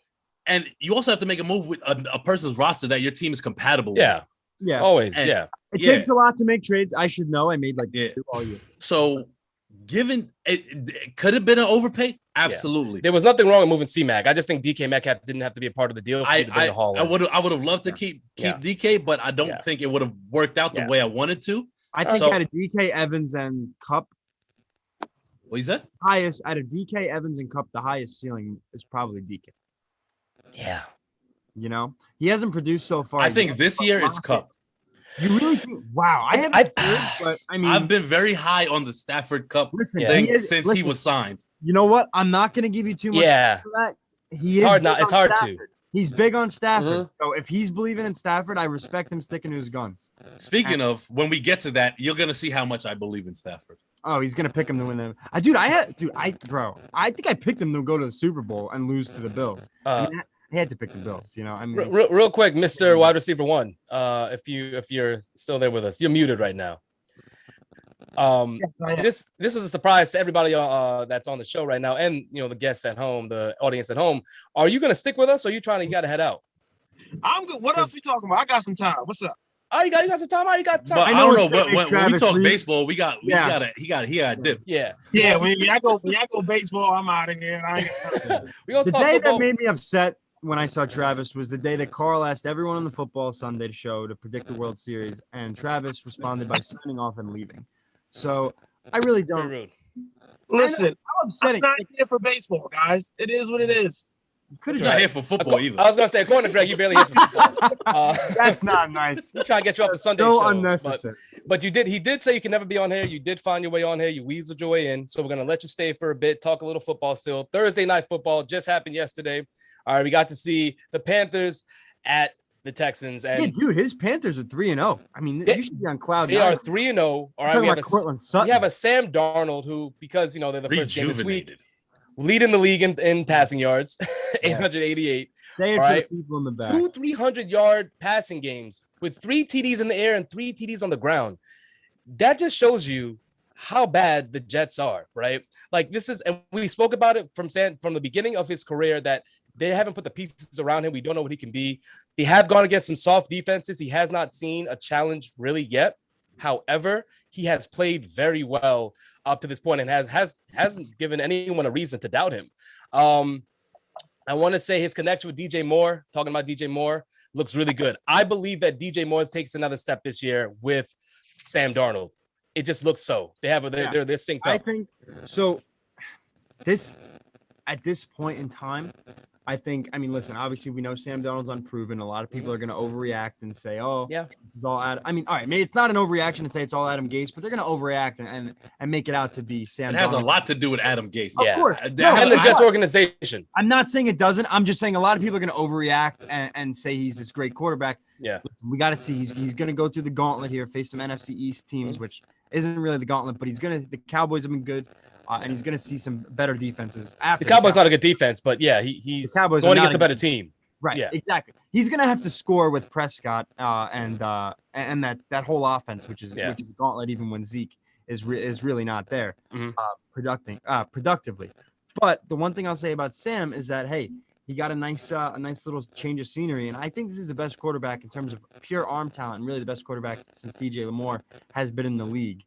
you also have to make a move with a person's roster that your team is compatible with. Yeah. Always, It takes a lot to make trades. I should know. I made 2 all year. So given it could have been an overpay. Absolutely. There was nothing wrong with moving C-Mac. I just think DK Metcalf didn't have to be a part of the deal. I would have loved to keep DK, but I don't think it would have worked out the way I wanted to. I think out of DK, Evans, and Cup. What is that? Highest out of DK, Evans, and Cup, the highest ceiling is probably DK. Yeah. You know, he hasn't produced so far. I think this year it's Cup. You really think? Wow. I haven't heard, but I mean, I've been very high on the Stafford Cup thing since he was signed. You know what? I'm not going to give you too much for that. It's hard to. He's big on Stafford. So if he's believing in Stafford, I respect him sticking to his guns. Speaking of, when we get to that, you're going to see how much I believe in Stafford. Oh, he's going to pick him to win them. I think I picked him to go to the Super Bowl and lose to the Bills. I had to pick the Bills, you know. I mean, real quick, Mr. Wide Receiver 1, if you're still there with us, you're muted right now. This is a surprise to everybody that's on the show right now, and the guests at home, the audience at home. Are you gonna stick with us, or you gotta head out? I'm good. What else we talking about? I got some time. What's up? Oh, you got some time. You got time. But I don't know when we talk baseball, he got a dip. Yeah. When I go baseball, I'm out of here. The day that made me upset when I saw Travis was the day that Carl asked everyone on the Football Sunday show to predict the World Series, and Travis responded by signing off and leaving. So I really don't. Listen, I'm upsetting. I'm not here for baseball, guys. It is what it is. You're not here for football either. I was gonna say, according to Greg, you barely here for football. That's not nice. He's trying to get you off the Sunday show. So unnecessary. But he did say you can never be on here. You did find your way on here. You weaseled your way in. So we're gonna let you stay for a bit, talk a little football still. Thursday night football just happened yesterday. All right, we got to see the Panthers at the Texans. And dude, his Panthers are 3-0. I mean, you should be on cloud. They are 3-0. All right, we have a Sam Darnold who, because they're the first game this week, leading the league in passing yards, 888. Say it for the people in the back. 2 300-yard passing games with 3 TDs in the air and 3 TDs on the ground. That just shows you how bad the Jets are, right? Like this is, and we spoke about it from the beginning of his career that they haven't put the pieces around him. We don't know what he can be. They have gone against some soft defenses. He has not seen a challenge really yet. However, he has played very well up to this point and hasn't given anyone a reason to doubt him. I want to say his connection with DJ Moore, talking about DJ Moore, looks really good. I believe that DJ Moore takes another step this year with Sam Darnold. It just looks so. They're synced up. I think so. At this point in time, I mean, listen, obviously we know Sam Darnold's unproven. A lot of people are going to overreact and say, oh, yeah, this is all Adam. I mean, all right, maybe it's not an overreaction to say it's all Adam Gase, but they're going to overreact and make it out to be Sam Darnold. It has a lot to do with Adam Gase. Of course. And the Jets organization. I'm not saying it doesn't. I'm just saying a lot of people are going to overreact and say he's this great quarterback. Yeah. Listen, we got to see. He's going to go through the gauntlet here, face some NFC East teams, which isn't really the gauntlet, but the Cowboys have been good. And he's going to see some better defenses. After the Cowboys not a good defense, but yeah, he's going against a better team. Right, yeah. Exactly. He's going to have to score with Prescott and that whole offense, which is a gauntlet even when Zeke is really not there productively. But the one thing I'll say about Sam is that, hey, he got a nice little change of scenery, and I think this is the best quarterback in terms of pure arm talent, and really the best quarterback since DJ Lamore has been in the league.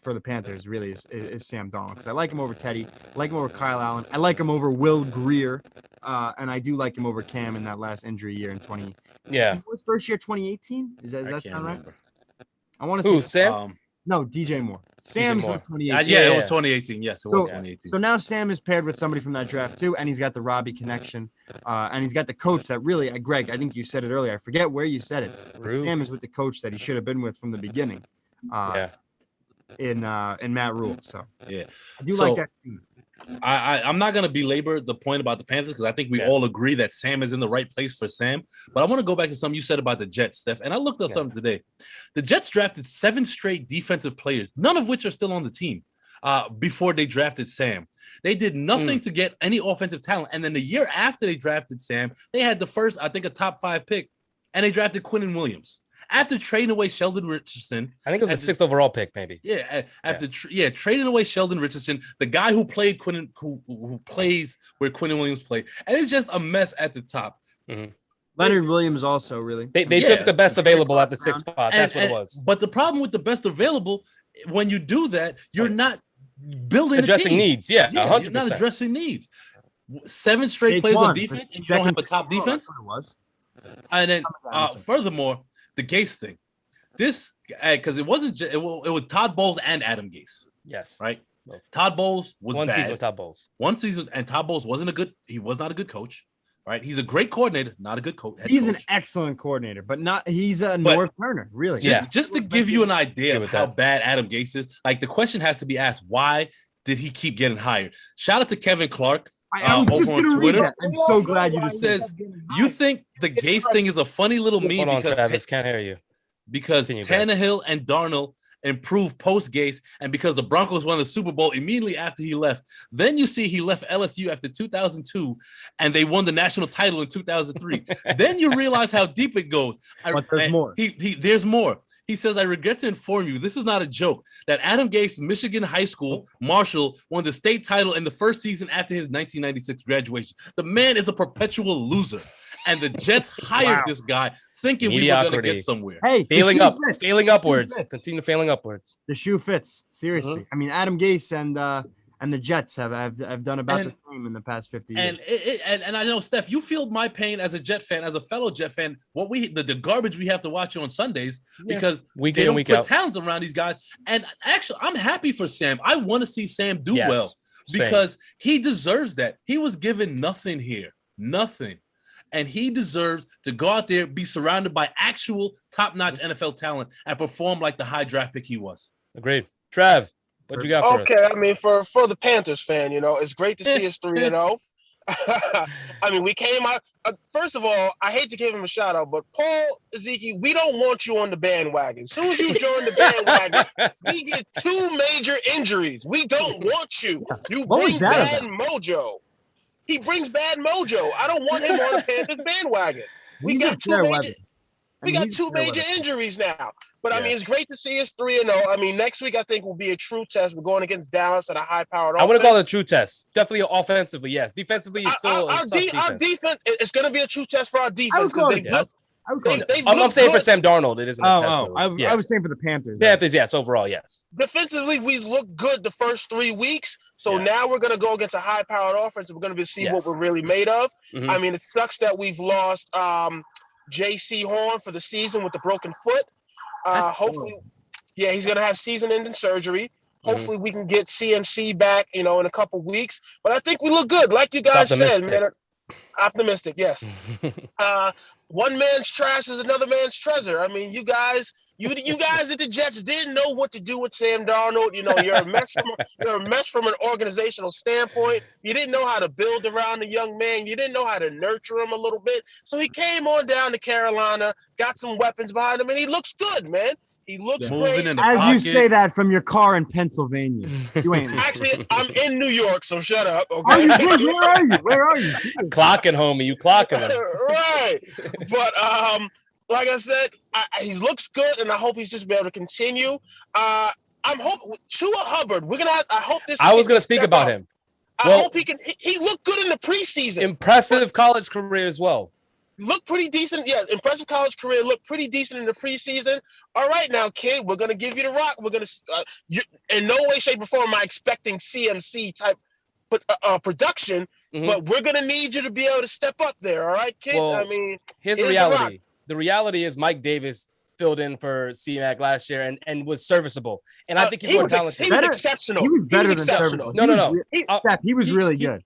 For the Panthers, really is Sam Darnold, because I like him over Teddy, I like him over Kyle Allen, I like him over Will Greer, and I do like him over Cam in that last injury year in 20. Yeah, his first year 2018. Does that sound right? I want to see Sam. No, DJ Moore. Sam's was 2018. Yeah, it was 2018. Yes, it was 2018. So now Sam is paired with somebody from that draft too, and he's got the Robbie connection, and he's got the coach that really, Greg, I think you said it earlier. I forget where you said it. But Sam is with the coach that he should have been with from the beginning. In Matt Rule. So yeah, I do like that. I'm not going to belabor the point about the Panthers because I think we all agree that Sam is in the right place for Sam. But I want to go back to something you said about the Jets, Steph. And I looked up something today. The Jets drafted 7 straight defensive players, none of which are still on the team, before they drafted Sam. They did nothing to get any offensive talent. And then the year after they drafted Sam, they had the first, I think, a top 5 pick, and they drafted Quinnen Williams. After trading away Sheldon Richardson, I think it was a 6th overall pick, maybe. Yeah, trading away Sheldon Richardson, the guy who played Quinnen, who plays where Quinnen Williams played, and it's just a mess at the top. Mm-hmm. Leonard Williams also really. They took the best available at the 6th spot. That's what it was. But the problem with the best available, when you do that, you're not building addressing needs. Yeah, 100%. You're not addressing needs. 7 straight players on defense, and you don't have a top defense. That's what it was. And then, furthermore, the Gase thing, because it wasn't it was Todd Bowles and Adam Gase. Yes, right. Todd Bowles was one bad. season with Todd Bowles. One season, and Todd Bowles was not a good coach. Right, he's a great coordinator, not a good coach. He's an excellent coordinator, but he's a Norv Turner, really. Just to give you an idea of how bad Adam Gase is, like the question has to be asked: why did he keep getting hired? Shout out to Kevin Clark. I was just going to read that. I'm so glad you just says, you think the Gase thing is a funny little meme because Travis, can't hear you. Because Tannehill and Darnold improved post Gase, and because the Broncos won the Super Bowl immediately after he left. Then you see he left LSU after 2002, and they won the national title in 2003. Then you realize how deep it goes. But there's more. There's more. He says, I regret to inform you, this is not a joke, that Adam Gase's Michigan High School Marshall won the state title in the first season after his 1996 graduation. The man is a perpetual loser. And the Jets hired this guy thinking we were going to get somewhere. Hey, failing upwards. Continue failing upwards. The shoe fits. Seriously. I mean, Adam Gase and the Jets have done about the same in the past 50 years. And I know, Steph, you feel my pain as a Jet fan, as a fellow Jet fan. The garbage we have to watch on Sundays because they don't put talent around these guys. And actually, I'm happy for Sam. I want to see Sam do well because he deserves that. He was given nothing here, nothing. And he deserves to go out there, be surrounded by actual top-notch NFL talent, and perform like the high draft pick he was. Agreed. Trav, what you got for us? Okay, I mean, for the Panthers fan, it's great to see us 3-0. I mean, we came out. First of all, I hate to give him a shout out, but Paul Ezekiel, we don't want you on the bandwagon. As soon as you join the bandwagon, we get 2 major injuries. We don't want you. You bring bad mojo. He brings bad mojo. I don't want him on the Panthers bandwagon. We got 2 major injuries now. But I mean, it's great to see us 3-0. I mean, next week I think will be a true test. We're going against Dallas at a high-powered offense. I want to call it a true test. Definitely offensively, yes. Defensively, it's still our defense. It's going to be a true test for our defense because I'm saying for Sam Darnold, it isn't a test. I was saying for the Panthers. Panthers, yes, overall, yes. Defensively, we look good the first 3 weeks. So now we're going to go against a high-powered offense. And we're going to see what we're really made of. Mm-hmm. I mean, it sucks that we've lost J.C. Horn for the season with the broken foot. Hopefully, yeah, he's going to have season-ending surgery. Hopefully, we can get CMC back, in a couple weeks. But I think we look good, like you guys said, man. Optimistic, yes. One man's trash is another man's treasure. I mean, you guys at the Jets didn't know what to do with Sam Darnold. You're a mess from an organizational standpoint. You didn't know how to build around the young man. You didn't know how to nurture him a little bit. So he came on down to Carolina, got some weapons behind him, and he looks good, man. He looks great. As you say that from your car in Pennsylvania. You ain't. Actually, I'm in New York, so shut up. Okay? Where are you? Clocking, homie. You clocking him. Right. But like I said, he looks good, and I hope he's just be able to continue. I'm hoping Chua Hubbard. I hope this. I was gonna speak about him. I hope he can. He looked good in the preseason. Impressive college career as well. Looked pretty decent. Yeah, impressive college career. Looked pretty decent in the preseason. All right, now, kid, we're gonna give you the rock. We're gonna. In no way, shape, or form am I expecting CMC type production, but we're gonna need you to be able to step up there. All right, kid. Well, I mean, here's the reality. The reality is Mike Davis filled in for C-Mac last year and was serviceable. And I think he's more talented. He was exceptional. He was better than serviceable. No. He was really good.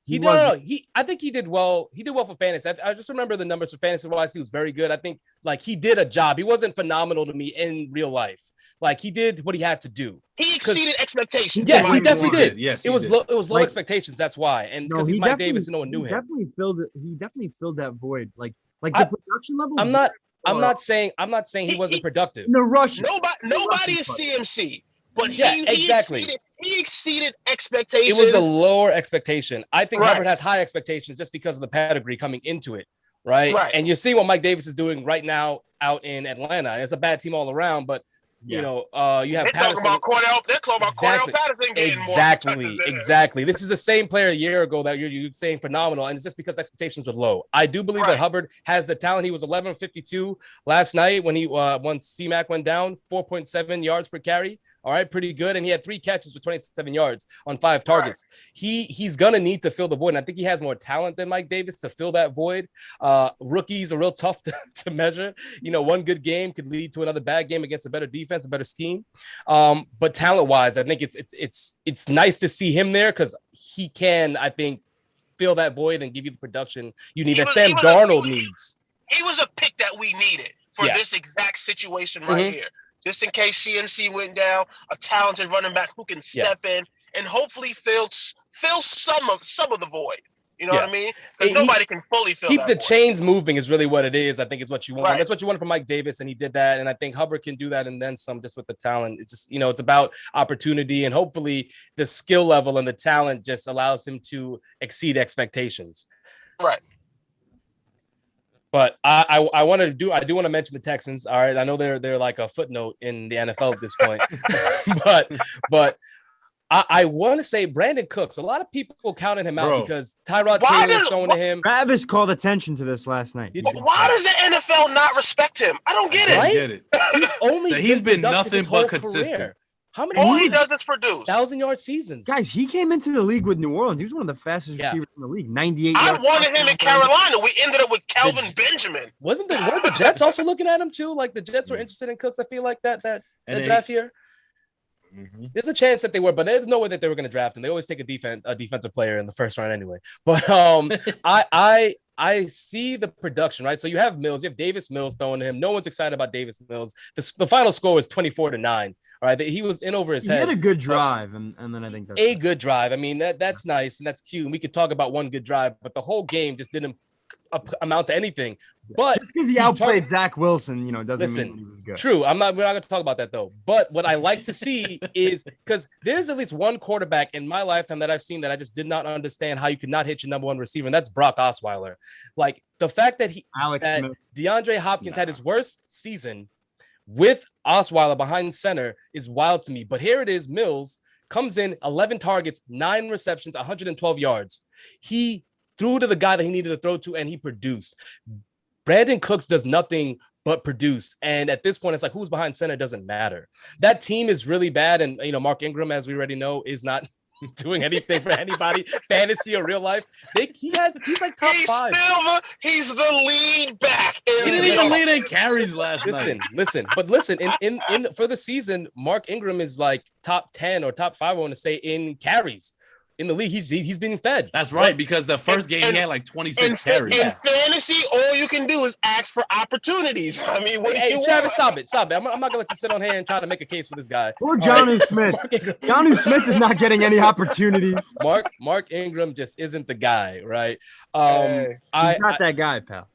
I think he did well. He did well for fantasy. I just remember the numbers for fantasy-wise. He was very good. I think he did a job. He wasn't phenomenal to me in real life. He did what he had to do. He exceeded expectations. Yes, he definitely did. Yes, it was low expectations. That's why. And because he's Mike Davis and no one knew him. He definitely filled that void. Like the production level. I'm not saying he wasn't productive. The rush. Nobody is CMC, but he exceeded expectations. It was a lower expectation. I think Hubbard has high expectations just because of the pedigree coming into it, right? And you're seeing what Mike Davis is doing right now out in Atlanta. It's a bad team all around, but you have they're talking about Cordell Patterson getting more exactly. This is the same player a year ago that you're saying phenomenal, and it's just because expectations were low. I do believe that Hubbard has the talent. He was 11.52 last night when once C-Mac went down, 4.7 yards per carry. All right, pretty good. And he had 3 catches for 27 yards on 5 targets. He's going to need to fill the void. And I think he has more talent than Mike Davis to fill that void. Rookies are real tough to measure. One good game could lead to another bad game against a better defense, a better scheme. But talent-wise, I think it's nice to see him there because he can, I think, fill that void and give you the production you need that Sam Darnold needs. He was a pick that we needed for this exact situation right here. Just in case CMC went down, a talented running back who can step in and hopefully fill some of the void. You know what I mean? Because nobody can fully fill keep that the void. Chains moving is really what it is. I think is what you want. That's what you wanted from Mike Davis, and he did that. And I think Hubbard can do that and then some just with the talent. It's just, it's about opportunity, and hopefully the skill level and the talent just allows him to exceed expectations. Right. But I do want to mention the Texans. All right, I know they're like a footnote in the NFL at this point, but I want to say Brandon Cooks. A lot of people counted him out because Tyrod Taylor was throwing to him. Travis called attention to this last night. Why does the NFL not respect him? I don't get it. I get it. He's been nothing but consistent. Career. How many? All he does is produce 1,000-yard seasons. Guys, he came into the league with New Orleans. He was one of the fastest receivers in the league. 98. I wanted him in Carolina. We ended up with Kelvin Benjamin. Weren't the Jets also looking at him too? Like the Jets were interested in Cooks. I feel like that draft here. There's a chance that they were, but there's no way that they were going to draft him. They always take a defensive player in the first round anyway. But I see the production, right? So you have Mills, you have Davis Mills throwing to him. No one's excited about Davis Mills. The final score was 24-9. All right, he was in over his head. He had a good drive, and then I think that's good drive. I mean, that's nice and that's cute. And we could talk about one good drive, but the whole game just didn't amount to anything. But just because he outplayed Zach Wilson, doesn't mean he was good. True. We're not going to talk about that though. But what I like to see is because there's at least one quarterback in my lifetime that I've seen that I just did not understand how you could not hit your number one receiver, and that's Brock Osweiler. Like the fact that DeAndre Hopkins had his worst season with Osweiler behind center is wild to me. But here it is. Mills comes in 11 targets, 9 receptions, 112 yards. He threw to the guy that he needed to throw to, and he produced. Brandon Cooks does nothing but produce. And at this point, it's like who's behind center doesn't matter. That team is really bad. And, Mark Ingram, as we already know, is not doing anything for anybody, fantasy or real life. He's like top 5. He's the lead back. He didn't even lead in carries last night. Listen. In for the season, Mark Ingram is like top 10 or top 5. I want to say in carries. In the league, he's being fed. That's right, because the first game he had like 26 carries. In fantasy, all you can do is ask for opportunities. I mean, Travis, stop it. I'm not gonna let you sit on here and try to make a case for this guy. Or Jonnu Smith. Jonnu Smith is not getting any opportunities. Mark Ingram just isn't the guy, right? He's not that guy, pal.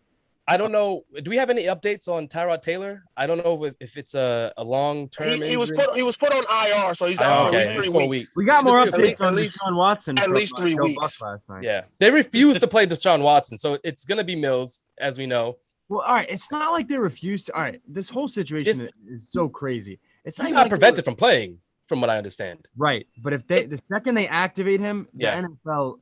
I don't know. Do we have any updates on Tyrod Taylor? I don't know if it's a long-term. He was put on IR, so he's out for at least 3 weeks. We got more updates on Deshaun Watson. At least 3 weeks. Last night. Yeah, they refused to play Deshaun Watson, so it's gonna be Mills, as we know. Well, all right. It's not like they refused to. All right, this whole situation is so crazy. He's not prevented from playing, from what I understand. Right, but if the second they activate him, the NFL.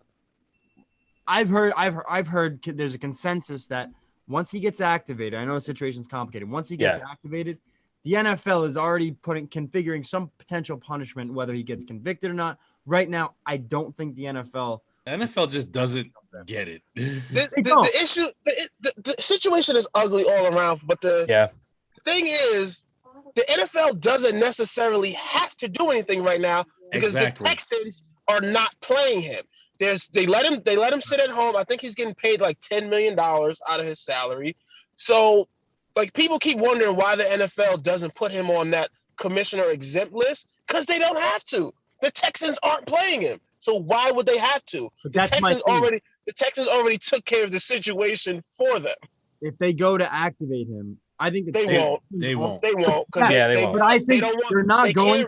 I've heard there's a consensus that once he gets activated, I know the situation's complicated. Once he gets activated, the NFL is already configuring some potential punishment, whether he gets convicted or not. Right now, I don't think the NFL just doesn't get it. The issue, the situation is ugly all around. But the thing is, the NFL doesn't necessarily have to do anything right now because the Texans are not playing him. They let him sit at home. I think he's getting paid like $10 million out of his salary. So, like, people keep wondering why the NFL doesn't put him on that commissioner exempt list because they don't have to. The Texans aren't playing him, so why would they have to? But the Texans already took care of the situation for them. If they go to activate him, I think they won't. They won't. They won't. They won't. But I think they're not going.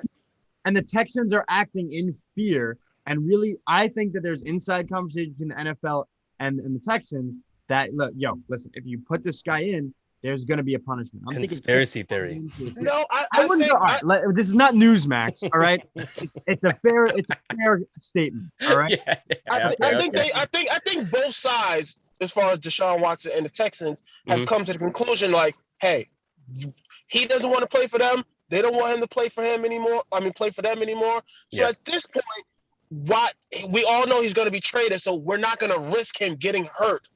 And the Texans are acting in fear. And really, I think that there's inside conversation in the NFL and the Texans that, look, listen, if you put this guy in, there's going to be a punishment. Conspiracy theory. No, I wouldn't go. All right, this is not Newsmax. All right, it's a fair statement. All right. I think both sides, as far as Deshaun Watson and the Texans, have come to the conclusion like, hey, he doesn't want to play for them. They don't want him to play for him anymore. Play for them anymore. So at this point, we all know he's going to be traded, so we're not going to risk him getting hurt.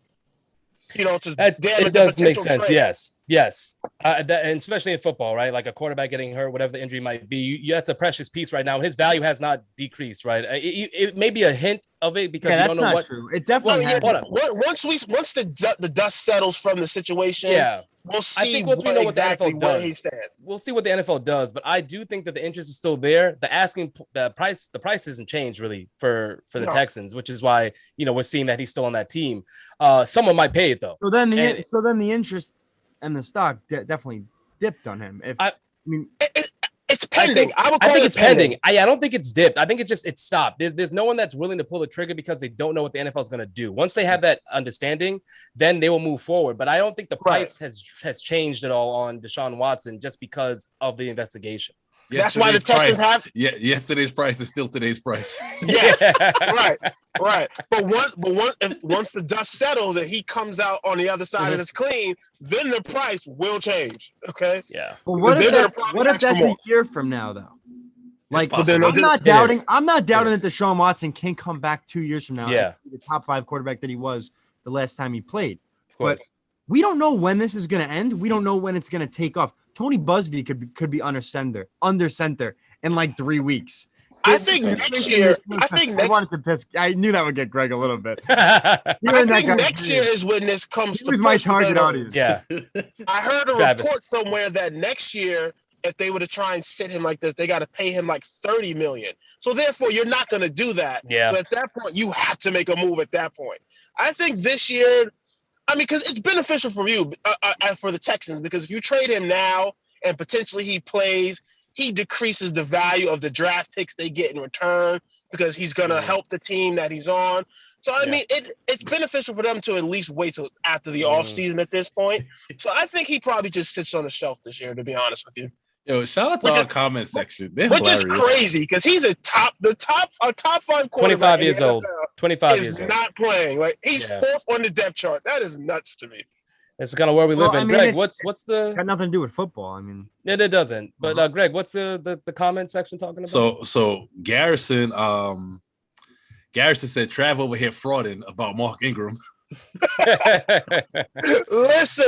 It does make sense. Trade. Yes. And especially in football, right? Like a quarterback getting hurt, whatever the injury might be, that's a precious piece right now. His value has not decreased, right? It may be a hint of it because you don't know what. True. It definitely. Once the dust settles from the situation, we'll see. I think once we know what the NFL does, we'll see what the NFL does. But I do think that the interest is still there. The price hasn't changed really for the Texans, which is why we're seeing that he's still on that team. Someone might pay it though. So then the interest and the stock definitely dipped on him. It's pending. I think it's pending. I don't think it's dipped. I think it's stopped. There's no one that's willing to pull the trigger because they don't know what the NFL is going to do. Once they have that understanding, then they will move forward. But I don't think the price has changed at all on Deshaun Watson just because of the investigation. That's why the Texans have. Yeah, yesterday's price is still today's price. Yes, right. But once the dust settles and he comes out on the other side and it's clean, then the price will change. Okay. Yeah. Well, what if that's a year from now, though? Like, I'm not doubting that Deshaun Watson can come back 2 years from now. Yeah. The top 5 quarterback that he was the last time he played. Of course. But we don't know when this is going to end. We don't know when it's going to take off. Tony Busby could be under center in like 3 weeks. I think next year. I knew that would get Greg a little bit. I think next year is when this comes. He was my target audience. Yeah. I heard a report somewhere that next year, if they were to try and sit him like this, they got to pay him like $30 million. So therefore, you're not going to do that. Yeah. So at that point, you have to make a move. At that point, I think this year. Because it's beneficial for you, for the Texans, because if you trade him now and potentially he plays, he decreases the value of the draft picks they get in return because he's going to help the team that he's on. So, I mean, it's beneficial for them to at least wait till after the offseason at this point. So I think he probably just sits on the shelf this year, to be honest with you. Yo, shout out to our comment section. Which is crazy because he's a top 5 quarterback. 25 years old. 25 years old. Is not playing. Like he's 4th on the depth chart. That is nuts to me. That's kind of where we live in. Greg, what's the got nothing to do with football. I mean, it doesn't. But Greg, what's the comment section talking about? So Garrison Garrison said Trav over here frauding about Mark Ingram. Listen,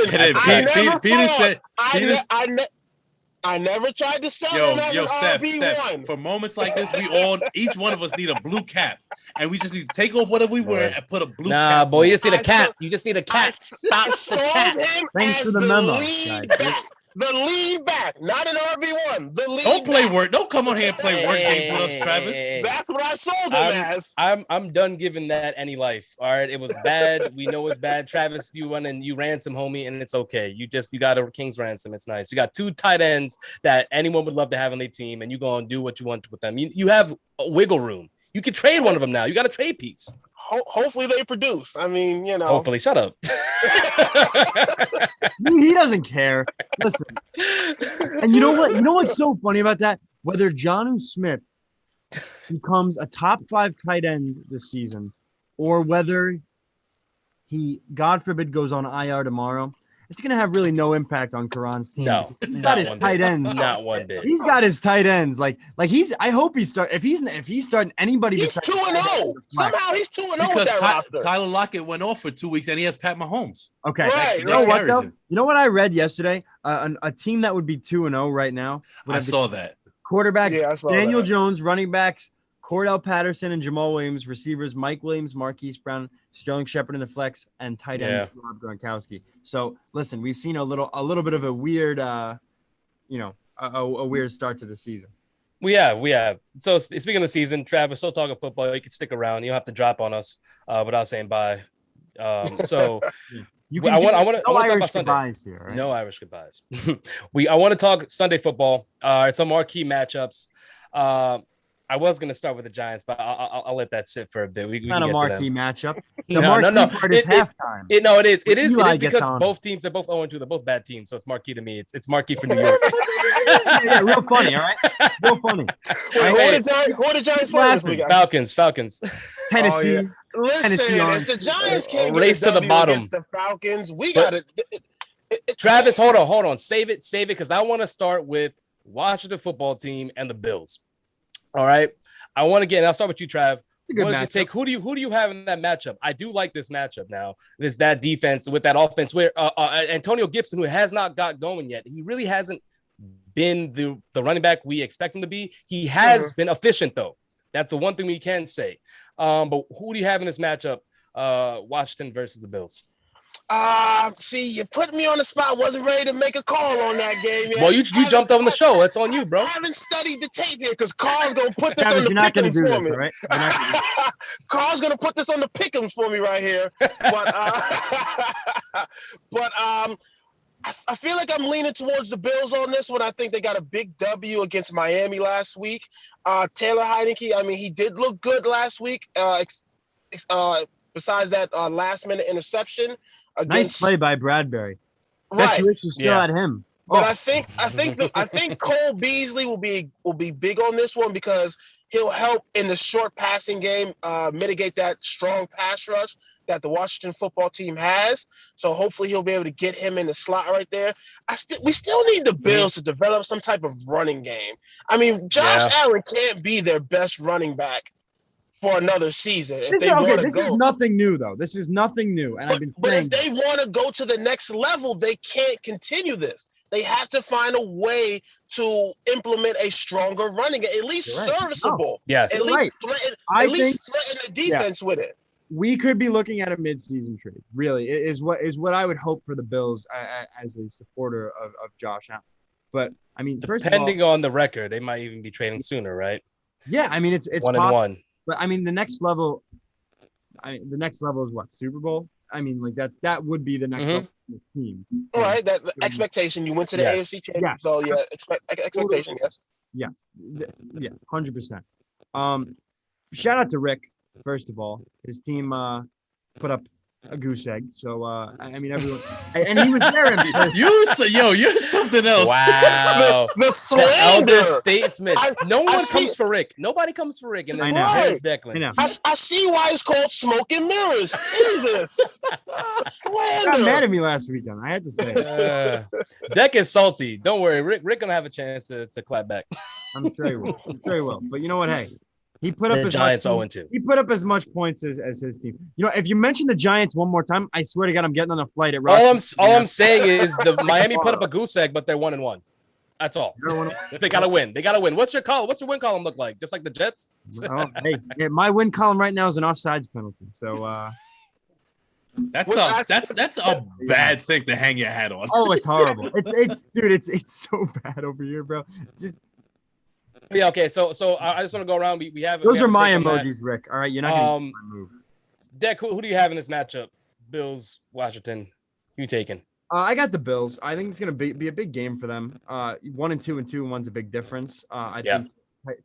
I never tried to sell him as an RB1. For moments like this, each one of us need a blue cap, and we just need to take off whatever we wear and put a blue cap. Nah, boy, you just need a cap. You just need a cap. Stop the cap. Thanks for the memo, guys. The lead back, not an RB1. The lead Don't play back. word. Don't come on here and play word games with us, Travis. That's what I sold him as. I'm done giving that any life. All right, it was bad. We know it's bad. Travis, you went and you ransom, homie, and it's okay. You got a king's ransom. It's nice. You got 2 tight ends that anyone would love to have on their team, and you go and do what you want with them. You have a wiggle room. You can trade one of them now. You got a trade piece. Hopefully they produce. I mean, Hopefully, shut up. He doesn't care. Listen, and you know what? You know what's so funny about that? Whether Jonnu Smith becomes a top 5 tight end this season, or whether he, God forbid, goes on IR tomorrow, it's going to have really no impact on Karan's team. No, he's got his tight ends. Not one bit. He's got his tight ends. I hope he start. If he's starting anybody, he's 2-0. Somehow he's 2-0 with that roster. Tyler Lockett went off for 2 weeks, and he has Pat Mahomes. Okay, right. You know what though? You know what I read yesterday? A team that would be 2-0 right now. I saw that. Quarterback Daniel Jones, running backs Cordell Patterson and Jamal Williams, receivers Mike Williams, Marquise Brown, Sterling Shepard in the flex, and tight end Rob Gronkowski. So listen, we've seen a little bit of a weird, a weird start to the season. We have. So speaking of the season, Travis, still talking football. You can stick around. You don't have to drop on us without saying bye. So I want to talk about Sunday. Here, right? No Irish goodbyes. I want to talk Sunday football. Some marquee matchups. I was going to start with the Giants, but I'll let that sit for a bit. We not can a get marquee to them. matchup. No. Part is halftime. It is because both teams are both 0-2. They're both bad teams, so it's marquee to me. It's marquee for New York. yeah, real funny. All right, real funny. Who are the Giants play this week? Falcons. Tennessee. Oh, yeah. Listen, if the Giants can't race get to the bottom against the Falcons, we got it. Travis, hold on. Save it, because I want to start with Washington football team and the Bills. All right. I want to get, and I'll start with you, Trav. What is your take? Who do you have in that matchup? I do like this matchup now. It's that defense with that offense where Antonio Gibson, who has not got going yet, he really hasn't been the running back we expect him to be. He has been efficient, though. That's the one thing we can say. But who do you have in this matchup, Washington versus the Bills? See, you put me on the spot. Wasn't ready to make a call on that game yet. Well, you jumped on the show. That's on you, bro. I haven't studied the tape here because Carl's going to put this on the You're not going to do pick'ems this, for me. all right? Carl's going to put this on the pick'ems for me right here. But I feel like I'm leaning towards the Bills on this one. I think they got a big W against Miami last week. Taylor Heinicke, I mean, he did look good last week. Besides that last-minute interception. Nice play by Bradbury. Right. Bet you wish you still had him. But I think Cole Beasley will be big on this one because he'll help in the short passing game mitigate that strong pass rush that the Washington football team has. So hopefully he'll be able to get him in the slot right there. We still need the Bills to develop some type of running game. I mean, Josh Allen can't be their best running back for another season. This is nothing new, though. This is nothing new. And but if they want to go to the next level, they can't continue this. They have to find a way to implement a stronger running game, at least serviceable. Yes. At least threaten the defense with it. We could be looking at a mid-season trade. Really, is what I would hope for the Bills as a supporter of Josh Allen. But I mean, depending on the record, they might even be trading sooner, right? Yeah, I mean it's 1-1. But I mean, the next level is what? Super Bowl? I mean, like that would be the next level of this team. All right, that the expectation. You went to the AFC Championship, so expectation, yes. Yes, 100%. Shout out to Rick, first of all. His team put up a goose egg. So I mean, everyone, and he was there. You're something else. Wow, the elder statesman. No one comes for Rick. Nobody comes for Rick, and then there's Declan. I see why it's called smoke and mirrors. Jesus, slander. Got mad at me last weekend. I had to say. Deck is salty. Don't worry, Rick gonna have a chance to clap back. I'm sure he will. But you know what? Hey, He put up The as Giants much, 0-2. He put up as much points as his team. You know, if you mention the Giants one more time, I swear to God, I'm getting on a flight at All I'm saying is the Miami put up a goose egg, but they're 1-1. That's all. They gotta win. They gotta win. What's your win column look like? Just like the Jets? Hey, my win column right now is an offsides penalty. So that's a bad thing to hang your hat on. oh, it's horrible. It's so bad over here, bro. Yeah. Okay. So I just want to go around. We have those are my emojis, Rick. All right, you're not gonna my move. Deck, who do you have in this matchup? Bills, Washington. Who you taking? I got the Bills. I think it's gonna be a big game for them. 1-2 and 2-1's a big difference. I think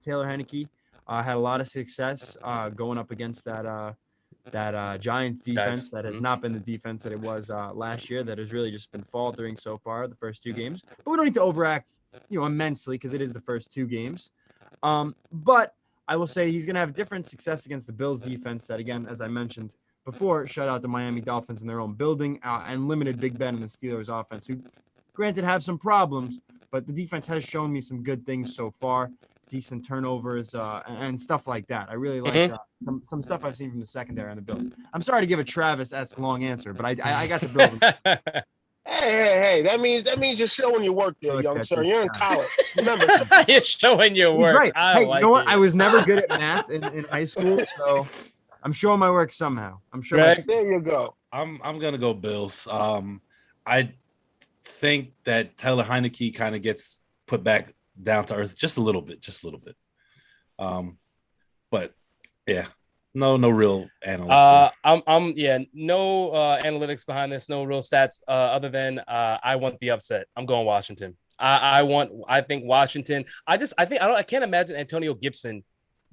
Taylor Heineke had a lot of success going up against that Giants defense that has not been the defense that it was last year. That has really just been faltering so far the first 2 games. But we don't need to overact, immensely because it is the first 2 games. But I will say he's gonna have different success against the Bills defense. That again, as I mentioned before, shout out to Miami Dolphins in their own building and limited Big Ben and the Steelers offense, who granted have some problems, but the defense has shown me some good things so far. Decent turnovers and stuff like that. I really like some stuff I've seen from the secondary on the Bills. I'm sorry to give a Travis-esque long answer, but I got the Bills. Hey! That means you're showing your work there, young sir. You're in college. Remember, you're showing your work. Right. Hey, like you know what? it. I was never good at math in high school, so I'm showing my work somehow. I'm sure. There you go. I'm gonna go Bills. I think that Taylor Heineke kind of gets put back down to earth just a little bit. But yeah, no real analyst. No analytics behind this, no real stats other than I want the upset. I'm going Washington. I think Washington. I can't imagine Antonio Gibson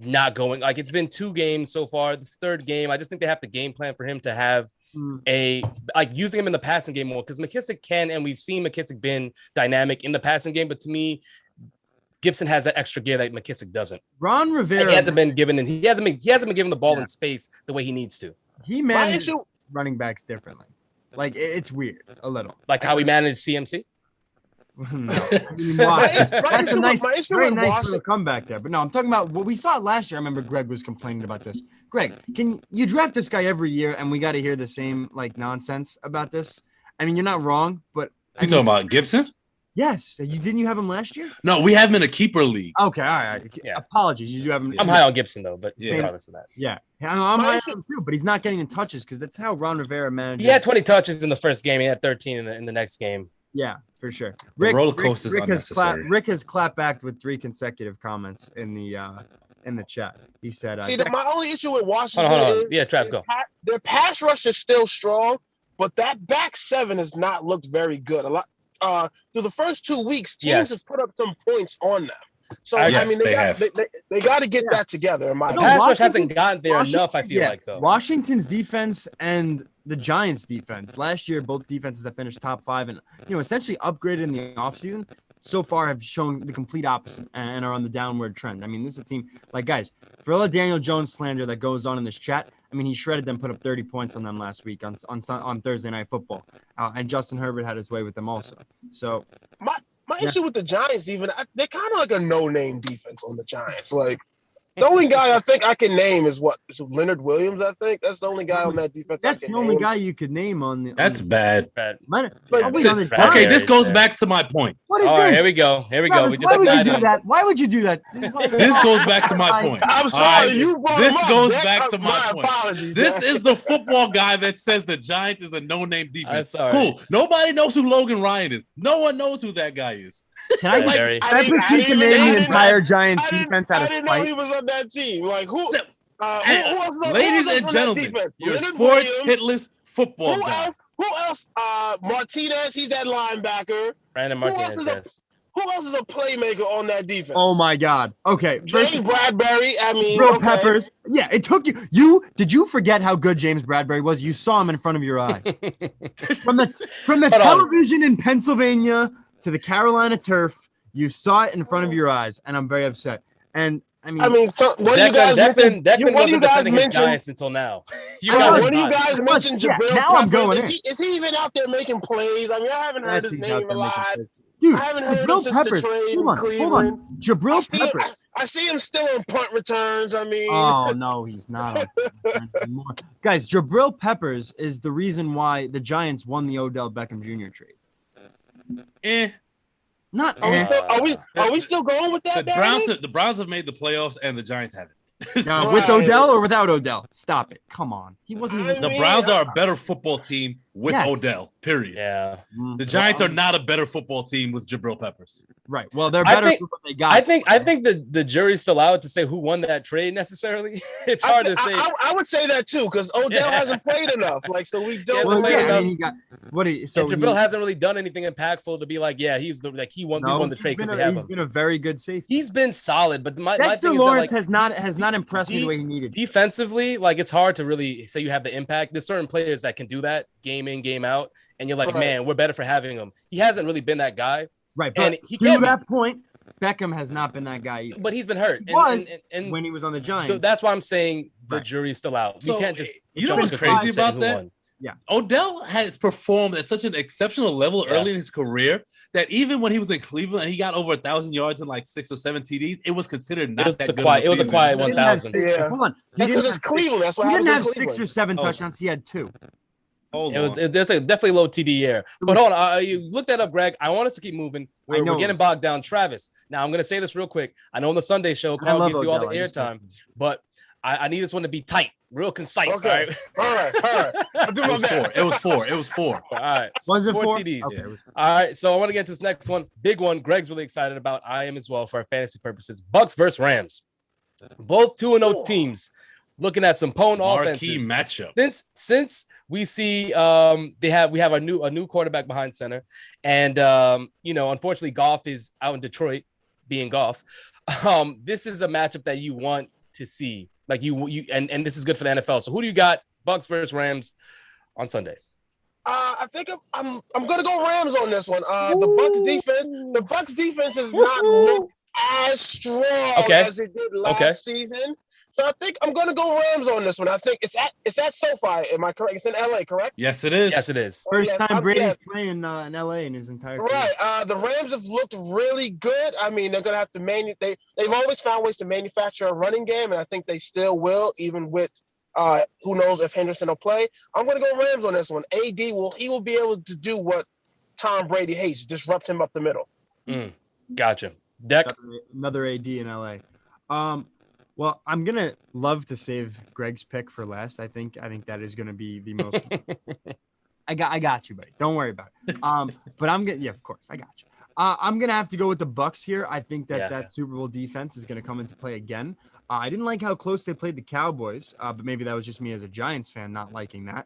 not going. Like, it's been 2 games so far. This 3rd game, I just think they have the game plan for him to have using him in the passing game more, because McKissick can, and we've seen McKissick been dynamic in the passing game, but to me, Gibson has that extra gear that McKissick doesn't. Ron Rivera, he hasn't been given the ball in space the way he needs to. He manages running backs differently. Like, it's weird a little. Like how we managed CMC. No. That's a very nice little comeback there. But no, I'm talking about what we saw last year. I remember Greg was complaining about this. Greg, can you draft this guy every year and we got to hear the same nonsense about this? I mean, you're not wrong, but you talking about Gibson? Yes. Didn't you have him last year? No, we have him in a keeper league. Okay, all right. Yeah. Apologies. You do have him. I'm high on Gibson though, but regardless of that. Yeah. I'm high on him too, but he's not getting in touches because that's how Ron Rivera managed. He had 20 touches in the first game. He had 13 in the next game. Yeah, for sure. Roller coaster is unnecessary. Rick has clapped back with 3 consecutive comments in the chat. He said, my only issue with Washington is Trav, go. Their pass rush is still strong, but that back 7 has not looked very good. A lot through the first 2 weeks, teams have put up some points on them. So they got to get that together. In my pass rush hasn't gotten there enough. I feel like though. Washington's defense and the Giants' defense last year, both defenses that finished top 5 and essentially upgraded in the offseason, so far have shown the complete opposite and are on the downward trend. I mean, this is a team guys. For all the Daniel Jones slander that goes on in this chat, I mean, he shredded them, put up 30 points on them last week on Thursday Night Football, and Justin Herbert had his way with them also. So my issue with the Giants, they're kind of like a no-name defense on the Giants. Like, the only guy I think I can name is Leonard Williams. I think that's the only guy on that defense. That's the only guy you could name on the. That's bad. Okay, this goes back to my point. What is this? Right, here we go. Travis, why would you do that? Why would you do that? This goes back to my point. I'm sorry, you brought This him up. goes back to my point. Apologies, this is the football guy that says the Giants is a no-name defense. Cool. Nobody knows who Logan Ryan is. No one knows who that guy is. Can I proceed to name the entire Giants defense out of spite? I didn't know he was on that team. Like who else? Ladies and gentlemen, your sports hitless football guy. Who else? Martinez, he's that linebacker. Brandon Martinez. Who else is a playmaker on that defense? Oh my God. Okay. James Bradbury. I mean, Peppers. Yeah, it took you. Did you forget how good James Bradbury was? You saw him in front of your eyes. from the television in Pennsylvania to the Carolina turf, you saw it in front of your eyes, and I'm very upset. And so when you guys mentioned Giants until now. When you guys mentioned Jabril now I'm going in. Is he even out there making plays? I mean, I haven't heard his name a lot. Dude, I haven't heard him Jabril since Peppers. the trade Hold in on. Cleveland. Jabril Peppers. I see him still on punt returns. I mean, Oh, no, he's not on punt returns anymore. Guys, Jabril Peppers is the reason why the Giants won the Odell Beckham Jr. trade. Not are we still going with that? The Browns have made the playoffs and the Giants haven't. With Odell or without Odell? Stop it. Come on. He wasn't even. The Browns are a better football team with Odell, period. Yeah. The Giants are not a better football team with Jabril Peppers. Right. Well, they're better for what they got. I think the jury's still out to say who won that trade necessarily. It's hard to say. I would say that too, because Odell hasn't played enough. Like, so we don't. Jabril hasn't really done anything impactful to be like, yeah, he won the trade because we have him. He's been a very good safety. He's been solid, but my Dexter thing Lawrence is that, has not impressed me the way he needed. Defensively, like it's hard to really say you have the impact. There's certain players that can do that game in, game out, and you're like, man, we're better for having him. He hasn't really been that guy. Right, but to that point, Beckham has not been that guy either. But he's been hurt. And when he was on the Giants. That's why I'm saying the jury's still out. So, we can't just. You know what's crazy about that? Won. Yeah. Odell has performed at such an exceptional level early in his career that even when he was in Cleveland and he got over 1,000 yards and like 6 or 7 TDs, it was considered not that good. It was a quiet 1,000. Yeah. Hold on. That's because it's Cleveland. That's why he didn't have 6 or 7 touchdowns. He had 2. There's a definitely low TD year. But hold on, you look that up, Greg. I want us to keep moving. We're getting bogged down. Travis. Now I'm going to say this real quick. I know on the Sunday show, Carl gives you all the airtime, but I need this one to be tight, real concise. Okay. All right. I'll do my best. It was four. All right. Was it 4 TDs? Okay. All right. So I want to get to this next one. Big one. Greg's really excited about. I am as well for our fantasy purposes. Bucks versus Rams. Both 2-0 teams. Looking at some potent offenses. Marquee matchup. Since we see we have a new quarterback behind center, and unfortunately Goff is out in Detroit being Goff. This is a matchup that you want to see. Like and this is good for the NFL. So who do you got? Bucks versus Rams on Sunday. I think I'm gonna go Rams on this one. The Bucks defense has not looked as strong as it did last season. So I think I'm gonna go Rams on this one. I think it's at SoFi. Am I correct? It's in LA, correct? Yes, it is. Yes, it is. First time Brady's playing in LA in his entire career. Right. The Rams have looked really good. I mean, they're gonna have to they've always found ways to manufacture a running game, and I think they still will, even with who knows if Henderson will play. I'm gonna go Rams on this one. AD will be able to do what Tom Brady hates, disrupt him up the middle. Gotcha. Deck. Another AD in LA. Well, I'm gonna love to save Greg's pick for last. I think that is gonna be the most. I got you, buddy. Don't worry about it. But I'm gonna, of course, I got you. I'm gonna have to go with the Bucks here. I think that Super Bowl defense is gonna come into play again. I didn't like how close they played the Cowboys, but maybe that was just me as a Giants fan not liking that.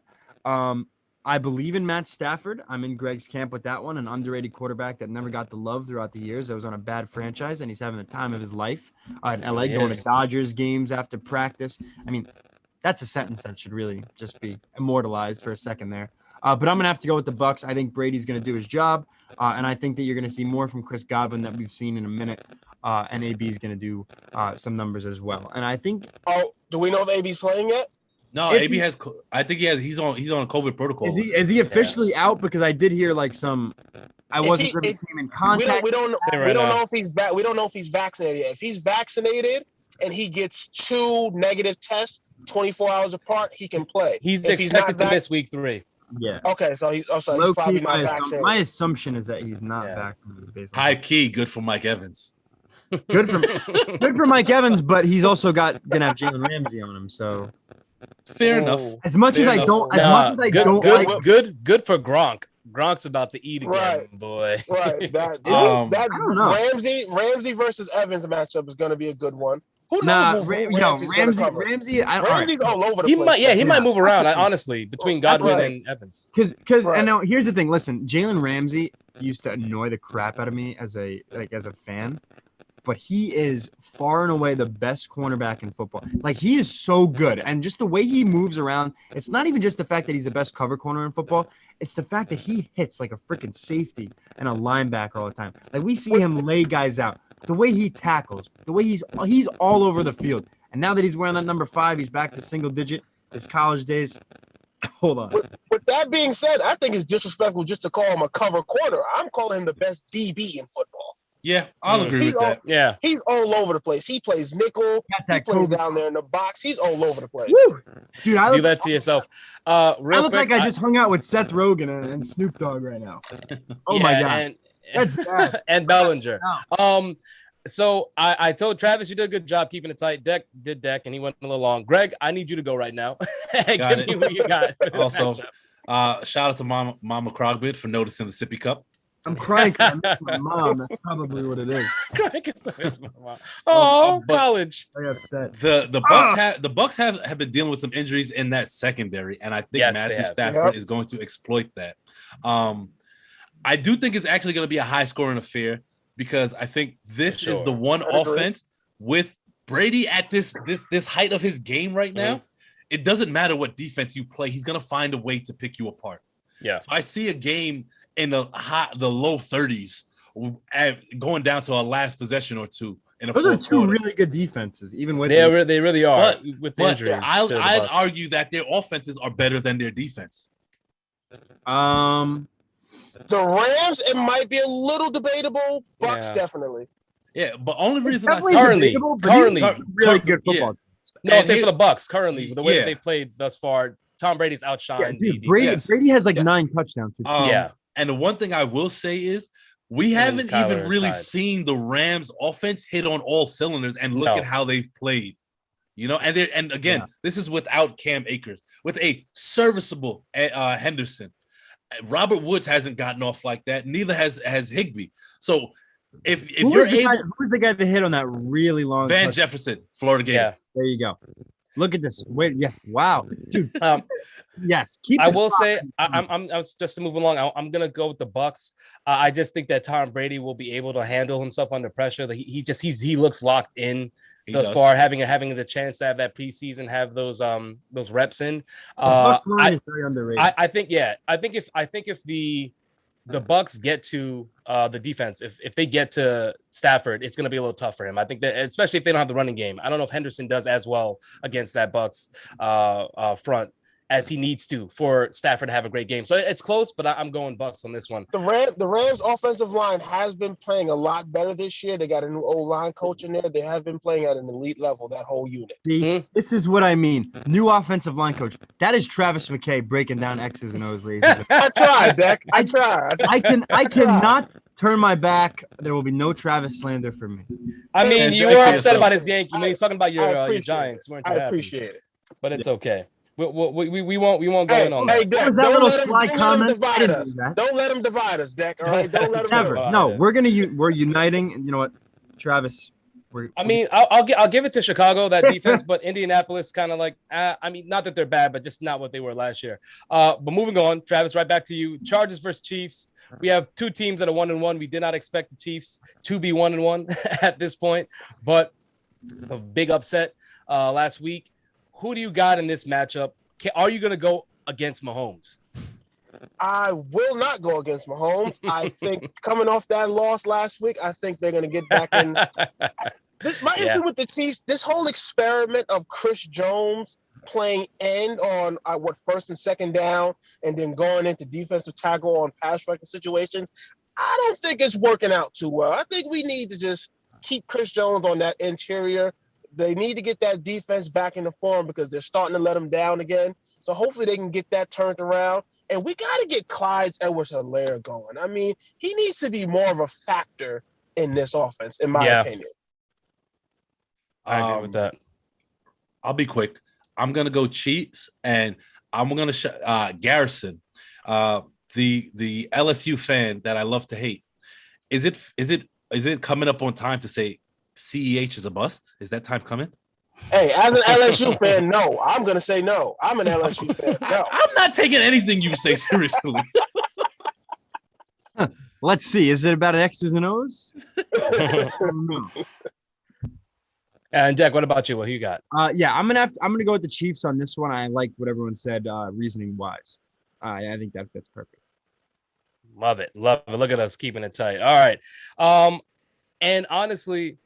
I believe in Matt Stafford. I'm in Greg's camp with that one, an underrated quarterback that never got the love throughout the years. That was on a bad franchise, and he's having the time of his life in LA, going to Dodgers games after practice. I mean, that's a sentence that should really just be immortalized for a second there. But I'm going to have to go with the Bucks. I think Brady's going to do his job, and I think that you're going to see more from Chris Godwin that we've seen in a minute, and AB is going to do some numbers as well. And I think – Oh, do we know if AB's playing yet? No, AB has. I think he's on a COVID protocol. Is he officially out? Because I did hear like some. I wasn't sure if he came in contact. We don't know if he's we don't know if he's vaccinated yet. If he's vaccinated and he gets 2 negative tests 24 hours apart, he can play. He's expected to miss week 3. Yeah. Okay, so he's probably not vaccinated. My assumption is that he's not vaccinated. High key, good for Mike Evans. Good for Mike Evans, but he's also gonna have Jalen Ramsey on him. So. Fair enough. As much as I don't like good for Gronk. Gronk's about to eat again, boy. Right. That I don't know. Ramsey versus Evans matchup is going to be a good one. Who knows? Ramsey. Ramsey's all over the place. He might move around. Honestly, between Godwin and Evans. Because and now here's the thing. Listen, Jalen Ramsey used to annoy the crap out of me as a fan. But he is far and away the best cornerback in football. Like, he is so good. And just the way he moves around, it's not even just the fact that he's the best cover corner in football. It's the fact that he hits like a freaking safety and a linebacker all the time. Like, we see him lay guys out. The way he tackles, the way he's all over the field. And now that he's wearing that number 5, he's back to single digit, his college days. Hold on. With that being said, I think it's disrespectful just to call him a cover corner. I'm calling him the best DB in football. Yeah, I'll agree He's with that. Yeah. He's all over the place. He plays nickel. He plays down there in the box. He's all over the place. Woo! Dude, Do that to yourself. I Real look quick, like I just hung out with Seth Rogen and Snoop Dogg right now. Oh my God. That's bad. And Bellinger. Wow. So I told Travis you did a good job keeping it tight. Deck, and he went a little long. Greg, I need you to go right now. Give me who you got. Also, shout out to Mama Crogbit for noticing the sippy cup. I'm crying because I miss my mom. That's probably what it is. Crying 'cause I miss my mom. Oh, college. I got upset. The Bucks have been dealing with some injuries in that secondary, and I think Matthew Stafford is going to exploit that. I do think it's actually going to be a high scoring affair because I think this is the one offense with Brady at this height of his game right now. It doesn't matter what defense you play; he's going to find a way to pick you apart. Yeah. So I see a game in the low 30s, going down to a last possession or two. Those are two really good defenses, even with they really are with the injuries. I'd argue that their offenses are better than their defense. The Rams, it might be a little debatable. Bucks, definitely. Yeah, but only reason I say currently really good football. No, say for the Bucks currently, the way that they played thus far, Tom Brady's outshined. Brady has like 9 touchdowns. And the one thing I will say is we haven't even really seen the Rams offense hit on all cylinders and look at how they've played. You know, and again, this is without Cam Akers, with a serviceable Henderson. Robert Woods hasn't gotten off like that. Neither has Higbee. So if you're able, who's the guy that hit on that really long? Van Jefferson, Florida Gator. Yeah. There you go. Look at this. Wait, wow, dude. Yes, I will say I'm just to move along. I'm gonna go with the Bucks. I just think that Tom Brady will be able to handle himself under pressure. He looks locked in thus far, having the chance to have that preseason, have those reps in. Bucks line is very underrated. I think if the Bucks get to the defense, if they get to Stafford, it's going to be a little tough for him. I think that, especially if they don't have the running game. I don't know if Henderson does as well against that Bucks front as he needs to for Stafford to have a great game. So it's close, but I'm going Bucks on this one. The Rams offensive line has been playing a lot better this year. They got a new O-line coach in there. They have been playing at an elite level, that whole unit. See, this is what I mean. New offensive line coach. That is Travis McKay breaking down X's and O's. I tried, Dak. I tried. I cannot turn my back. There will be no Travis slander for me. I mean, you were upset about his Yankees. I mean, he's talking about your Giants. I appreciate it. But it's okay. We won't go in on that. Hey, Dak, was that little sly comment? Don't let him divide us, Dak. All right, don't let him divide us. No, we're uniting. And you know what, Travis? I'll give it to Chicago, that defense, but Indianapolis kind of like I mean, not that they're bad, but just not what they were last year. But moving on, Travis, right back to you. Chargers versus Chiefs. We have two teams that are 1-1. We did not expect the Chiefs to be 1-1 at this point, but a big upset last week. Who do you got in this matchup? Are you going to go against Mahomes? I will not go against Mahomes. I think coming off that loss last week, I think they're going to get back in. My issue with the Chiefs, this whole experiment of Chris Jones playing end on first and second down and then going into defensive tackle on pass rushing situations, I don't think it's working out too well. I think we need to just keep Chris Jones on that interior. They need to get that defense back into form because they're starting to let them down again. So hopefully they can get that turned around. And we got to get Clyde Edwards-Helaire going. I mean, he needs to be more of a factor in this offense, in my opinion. I agree with that. I'll be quick. I'm going to go Chiefs, and I'm going to Garrison, the LSU fan that I love to hate. Is it coming up on time to say CEH is a bust? Is that time coming? Hey, as an LSU fan, no. I'm going to say no. I'm an LSU fan. No. I'm not taking anything you say seriously. Let's see. Is it about X's and O's? No. And Jack, what about you? What you got? I'm gonna go with the Chiefs on this one. I like what everyone said, reasoning wise. I think that fits perfect. Love it. Look at us keeping it tight. All right. And honestly,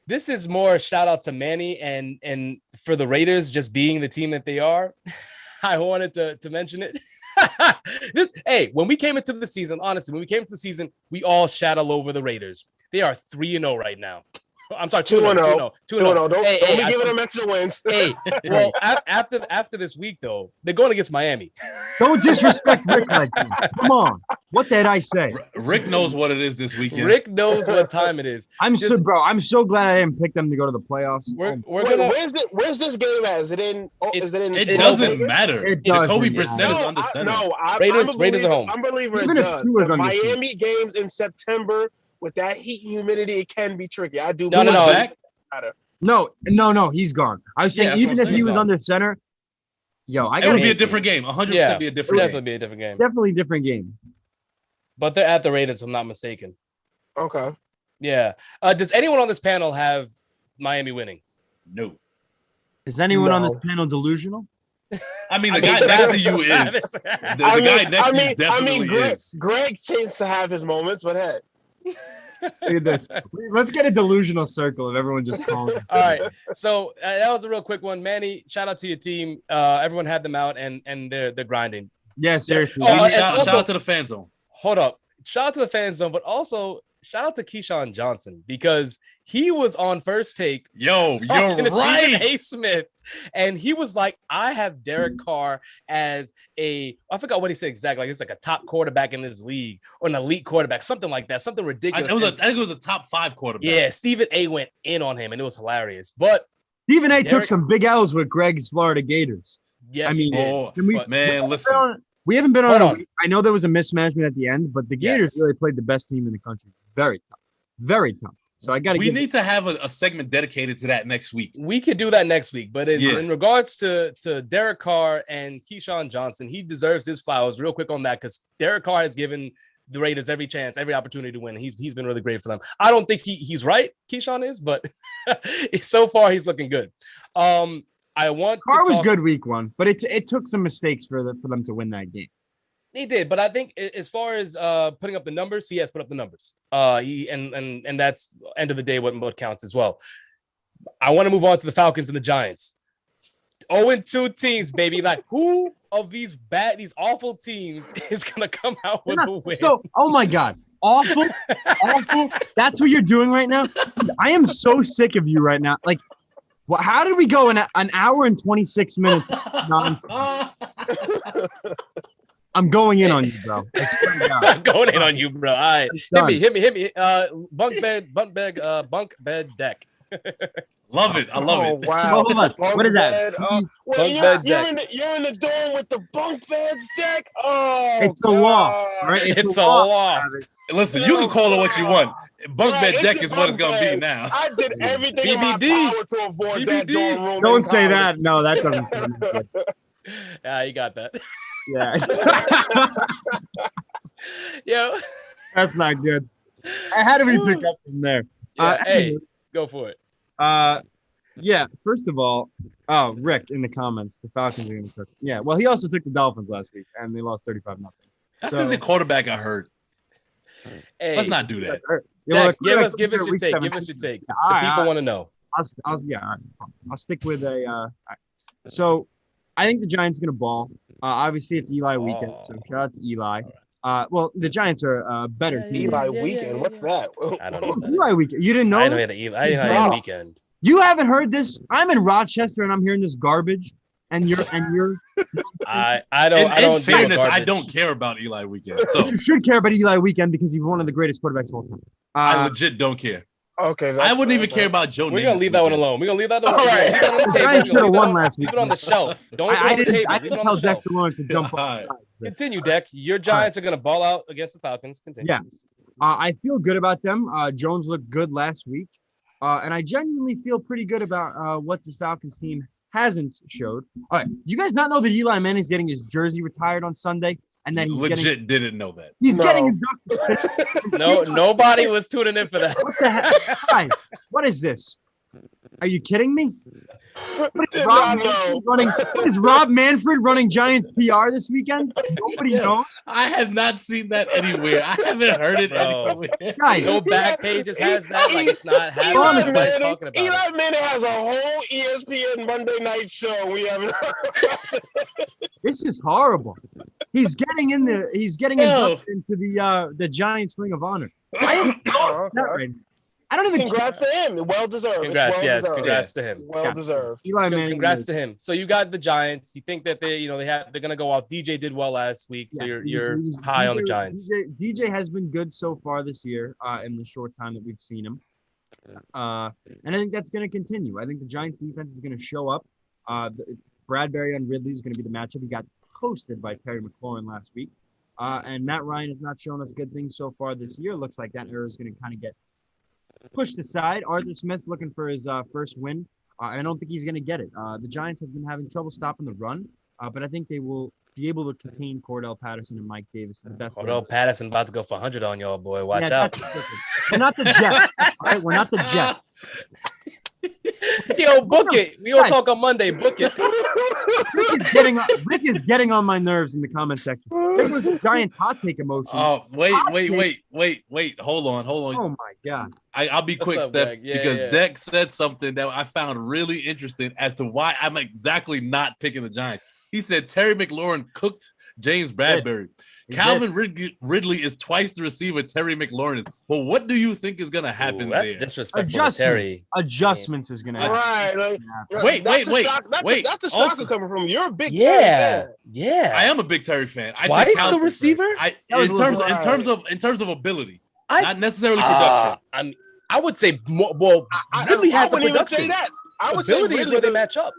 this is more a shout out to Manny and for the Raiders just being the team that they are. I wanted to mention it. When we came into the season, honestly, we all shat all over the Raiders. They are 3-0 right now. I'm sorry, 2-0. 2-0. Don't be giving them extra wins. Well, after this week, though, they're going against Miami. Don't disrespect Rick like that. Come on. What did I say? Rick knows what it is this weekend. Rick knows what time it is. I'm so glad I didn't pick them to go to the playoffs. Where's this game at? Is it in? It doesn't matter. Jacoby Brissett is under center. No, Raiders are home. I'm a believer Even it if does. Tua's The under Miami games in September with that heat and humidity, it can be tricky. I do. No. Back? No, he's gone. I was saying even if he was under center, it would be a different game. 100% be a different game. Definitely be a different game. Definitely a different game. But they're at the Raiders, if I'm not mistaken. Okay. Yeah. Does anyone on this panel have Miami winning? No. Is anyone on this panel delusional? I mean, the guy next to you is. The guy next to you definitely is. Greg tends to have his moments, but hey. Look at this. Let's get a delusional circle of everyone just calling. All right. So that was a real quick one. Manny, shout out to your team. Everyone had them out and they're grinding. Yeah, seriously. Shout out to the fan zone. Hold up. Shout out to the fan zone, but also shout out to Keyshawn Johnson because he was on First Take. Yo, you're right. A. Smith. And he was like, I have Derek Carr as I forgot what he said exactly. Like it's like a top quarterback in this league or an elite quarterback, something like that, something ridiculous. I think it was a top 5 quarterback. Yeah, Stephen A went in on him and it was hilarious. But Stephen A took some big L's with Greg's Florida Gators. Yes, I mean, listen. We haven't been on a week. I know there was a mismanagement at the end, but the Gators really played the best team in the country. Very tough. Very tough. So we need to have a segment dedicated to that next week. We could do that next week. But in regards to Derek Carr and Keyshawn Johnson, he deserves his flowers real quick on that because Derek Carr has given the Raiders every chance, every opportunity to win. He's been really great for them. I don't think he's right, Keyshawn is, but so far he's looking good. Carr was good week 1, but it took some mistakes for them to win that game. He did, but I think as far as putting up the numbers, he has put up the numbers. And that's end of the day what counts as well. I want to move on to the Falcons and the Giants. 0-2 teams, baby. Like who of these awful teams is gonna come out with a win? So, oh my God, awful. That's what you're doing right now. I am so sick of you right now. Like. Well, how did we go in an hour and 26 minutes? I'm going in on you, bro. I'm going in on you, bro. All right. Hit me. Bunk bed deck. Love it. I love it. Wow. Hold on. What is that? You're in the dorm with the bunk beds deck? Oh, it's a law. Right? It's a law. Listen, you can call it what you want. Bunk bed deck is what it's going to be now. I did everything in my power to avoid that dorm room. Don't say that. No, that doesn't sound good. Yeah, you got that. Yeah. Yo. That's not good. How do we pick up from there? Yeah, hey, go for it. Yeah, first of all, Rick in the comments, the Falcons are going to cook. Yeah, well, he also took the Dolphins last week, and they lost 35-0. That's because the quarterback got hurt. Hey, let's not do that. Dak, give us your take. Give us your take. The people want to know. I'll stick with a. So, I think the Giants are going to ball. Obviously, it's Eli weekend, so shout out to Eli. Well, the Giants are a better team. Eli weekend. What's that? I don't know. Eli weekend. You didn't know? I know he had an Eli weekend. You haven't heard this? I'm in Rochester and I'm hearing this garbage. And you're. I don't. In fairness, I don't care about Eli weekend. So you should care about Eli weekend because he's one of the greatest quarterbacks of all time. I legit don't care. Okay. I wouldn't even care about Joe. We're gonna leave that one alone. We're gonna leave that alone. All right. The Giants should have won last week. Leave it on the shelf. Don't leave it on the table. Leave it on the shelf. Dexter Lawrence to jump off. Continue, Deck. Your Giants are gonna ball out against the Falcons. Continue. Yes. I feel good about them. Jones looked good last week. And I genuinely feel pretty good about what this Falcons team hasn't showed. All right. Do you guys not know that Eli Manning's getting his jersey retired on Sunday? And then he's didn't know that. He's getting inducted. No, nobody was tuning in for that. What the heck? Guys, what is this? Are you kidding me? Did not know. What is Rob Manfred running Giants PR this weekend? Nobody knows. I have not seen that anywhere. I haven't heard it Bro. anywhere. Guys, No back pages has that. Like it's not happening. Eli Nobody's Manning, talking about Eli it. Manning has a whole ESPN Monday night show. We haven't heard. this is horrible. He's getting inducted into the Giants Ring of Honor. I don't even Congrats to him. Well deserved. Congrats, well yes, deserved. congrats to him. Well deserved. Eli Manning. Congrats to him. So you got the Giants. You think that they're gonna go off. DJ did well last week, so you're high on the Giants. DJ has been good so far this year in the short time that we've seen him, and I think that's going to continue. I think the Giants defense is going to show up. Bradbury on Ridley is going to be the matchup. He got toasted by Terry McLaurin last week, and Matt Ryan has not shown us good things so far this year. Looks like that error is going to kind of get pushed aside. Arthur Smith's looking for his first win. I don't think he's going to get it. The Giants have been having trouble stopping the run, but I think they will be able to contain Cordell Patterson and Mike Davis to the best. Cordell Patterson about to go for 100 on y'all, boy. Watch out. We're not the Jets. All right? We're not the Jets. Yo, book it. We all talk on Monday. Book it. Rick is getting on my nerves in the comment section. It was the Giants hot take emotion. Oh, wait. Hold on. Oh my God. I'll be quick, Steph, Yeah, because yeah. Deck said something that I found really interesting as to why I'm exactly not picking the Giants. He said Terry McLaurin cooked James Bradbury. Calvin Ridley is twice the receiver Terry McLaurin is. Well, what do you think is going to happen That's there? disrespectful to Terry. Adjustments is going to happen. Right. Wait. That's the shocker Also- coming from you. You're a big Terry fan. Yeah. I am a big Terry fan. I Twice think the Calvin- receiver? In terms of ability, not necessarily production. I would say more. Ridley has the wouldn't even production. say that. I would say Ability is Ridley where they match up.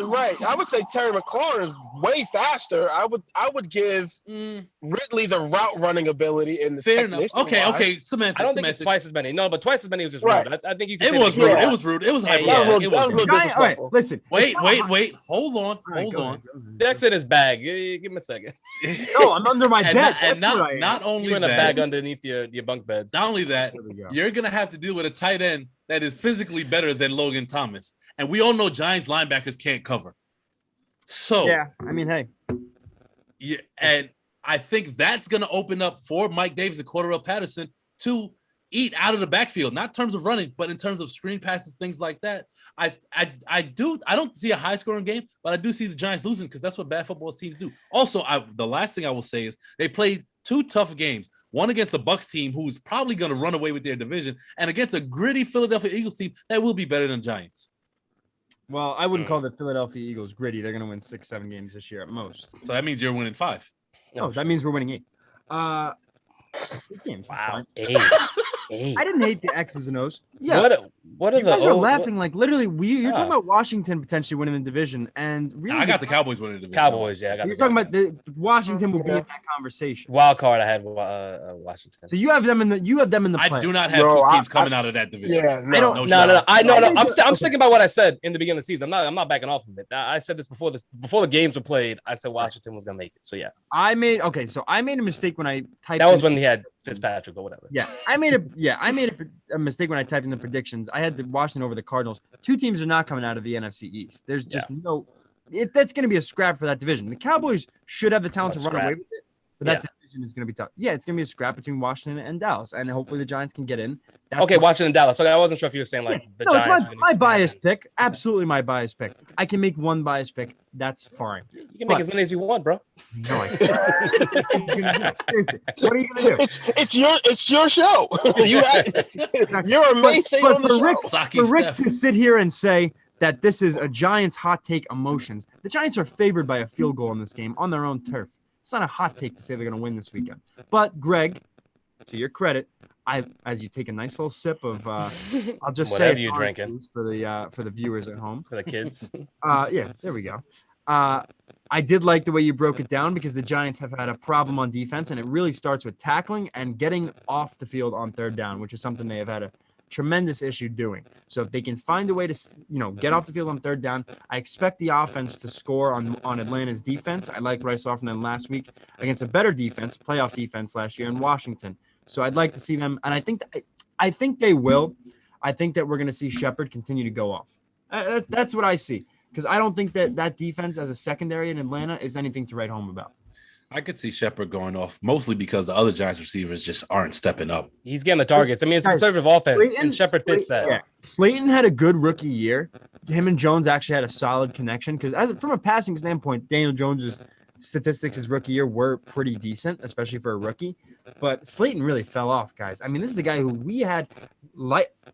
Right. I would say Terry McLaurin is way faster. I would give Ridley the route running ability in the Fair enough. technician wise. Okay. Semantics. I don't think it's twice as many. No, but twice as many was just Right. rude. I think you can It say was that- rude. Yeah. It was rude. It was Yeah, hyperbolic. yeah. It was rude. That was All right, disrespectful. listen. Wait. Hold on. All right, Hold go on. ahead, go ahead. Dex in his bag. Give him a second. No, I'm under my bed. Not only You in a that, bag underneath your bunk bed. not only that, There we go. you're gonna have to deal with a tight end that is physically better than Logan Thomas, and we all know Giants linebackers can't cover. So Yeah, I mean, hey. yeah, and I think that's gonna open up for Mike Davis and Cordell Patterson to eat out of the backfield, not in terms of running, but in terms of screen passes, things like that. I don't see a high scoring game, but I do see the Giants losing because that's what bad football teams do. Also, the last thing I will say is they played two tough games, one against the Bucs team, who's probably going to run away with their division, and against a gritty Philadelphia Eagles team that will be better than Giants. Well, I wouldn't call the Philadelphia Eagles gritty. They're going to win 6-7 games this year at most. So that means you're winning 5. Oh, that means we're winning 8. 8 games. That's Wow. fine. 8. I didn't hate the X's and O's. Yeah. What are You the guys are old- laughing like literally. You're talking Yeah. about Washington potentially winning the division, and really, I got the Cowboys winning the division. Cowboys? Yeah, I got You're the talking about Cowboys. the Washington will be in that conversation. Wild card. I had Washington. So you have them in the play. I do not have two teams coming out of that division. Yeah, I don't- No No. shot. I'm sticking by what I said in the beginning of the season. I'm not backing off of it. I said this before the games were played. I said Washington was gonna make it. So yeah, I made a mistake when I typed. that was in- when he had Fitzpatrick or whatever. Yeah, I made a mistake when I typed in the predictions. I had the Washington over the Cardinals. Two teams are not coming out of the NFC East. There's just that's going to be a scrap for that division. The Cowboys should have the talent to run away with it, but that division is going to be tough. Yeah, it's going to be a scrap between Washington and Dallas, and hopefully the Giants can get in. That's Okay, Washington and Dallas. So I wasn't sure if you were saying like the no, Giants. it's my biased pick. Absolutely my biased pick. I can make one biased pick. That's fine. You can make as many as you want, bro. No, I can't. Seriously, what are you going to do? It's your show. You're a mainstay But on the for show. Rick, Saki for Rick Steph. to sit here and say that this is a Giants hot take emotions. The Giants are favored by a field goal in this game on their own turf. It's not a hot take to say they're going to win this weekend. But Greg, to your credit, as you take a nice little sip of, I'll just Whatever say you're orange drinking. juice for the viewers at home. For the kids. Yeah, there we go. I did like the way you broke it down because the Giants have had a problem on defense, and it really starts with tackling and getting off the field on third down, which is something they have had a tremendous issue doing. So if they can find a way to, get off the field on third down, I expect the offense to score on Atlanta's defense. I like Bryce Hoffman last week against a better defense, playoff defense last year in Washington. So I'd like to see them, and I think they will. I think that we're going to see Shepard continue to go off. That's what I see, because I don't think that defense as a secondary in Atlanta is anything to write home about. I could see Shepard going off mostly because the other Giants receivers just aren't stepping up. He's getting the targets. I mean, it's a conservative offense, and Shepard fits that. Yeah. Slayton had a good rookie year. Him and Jones actually had a solid connection because, from a passing standpoint, Daniel Jones's statistics his rookie year were pretty decent, especially for a rookie. But Slayton really fell off, guys. I mean, this is a guy who we had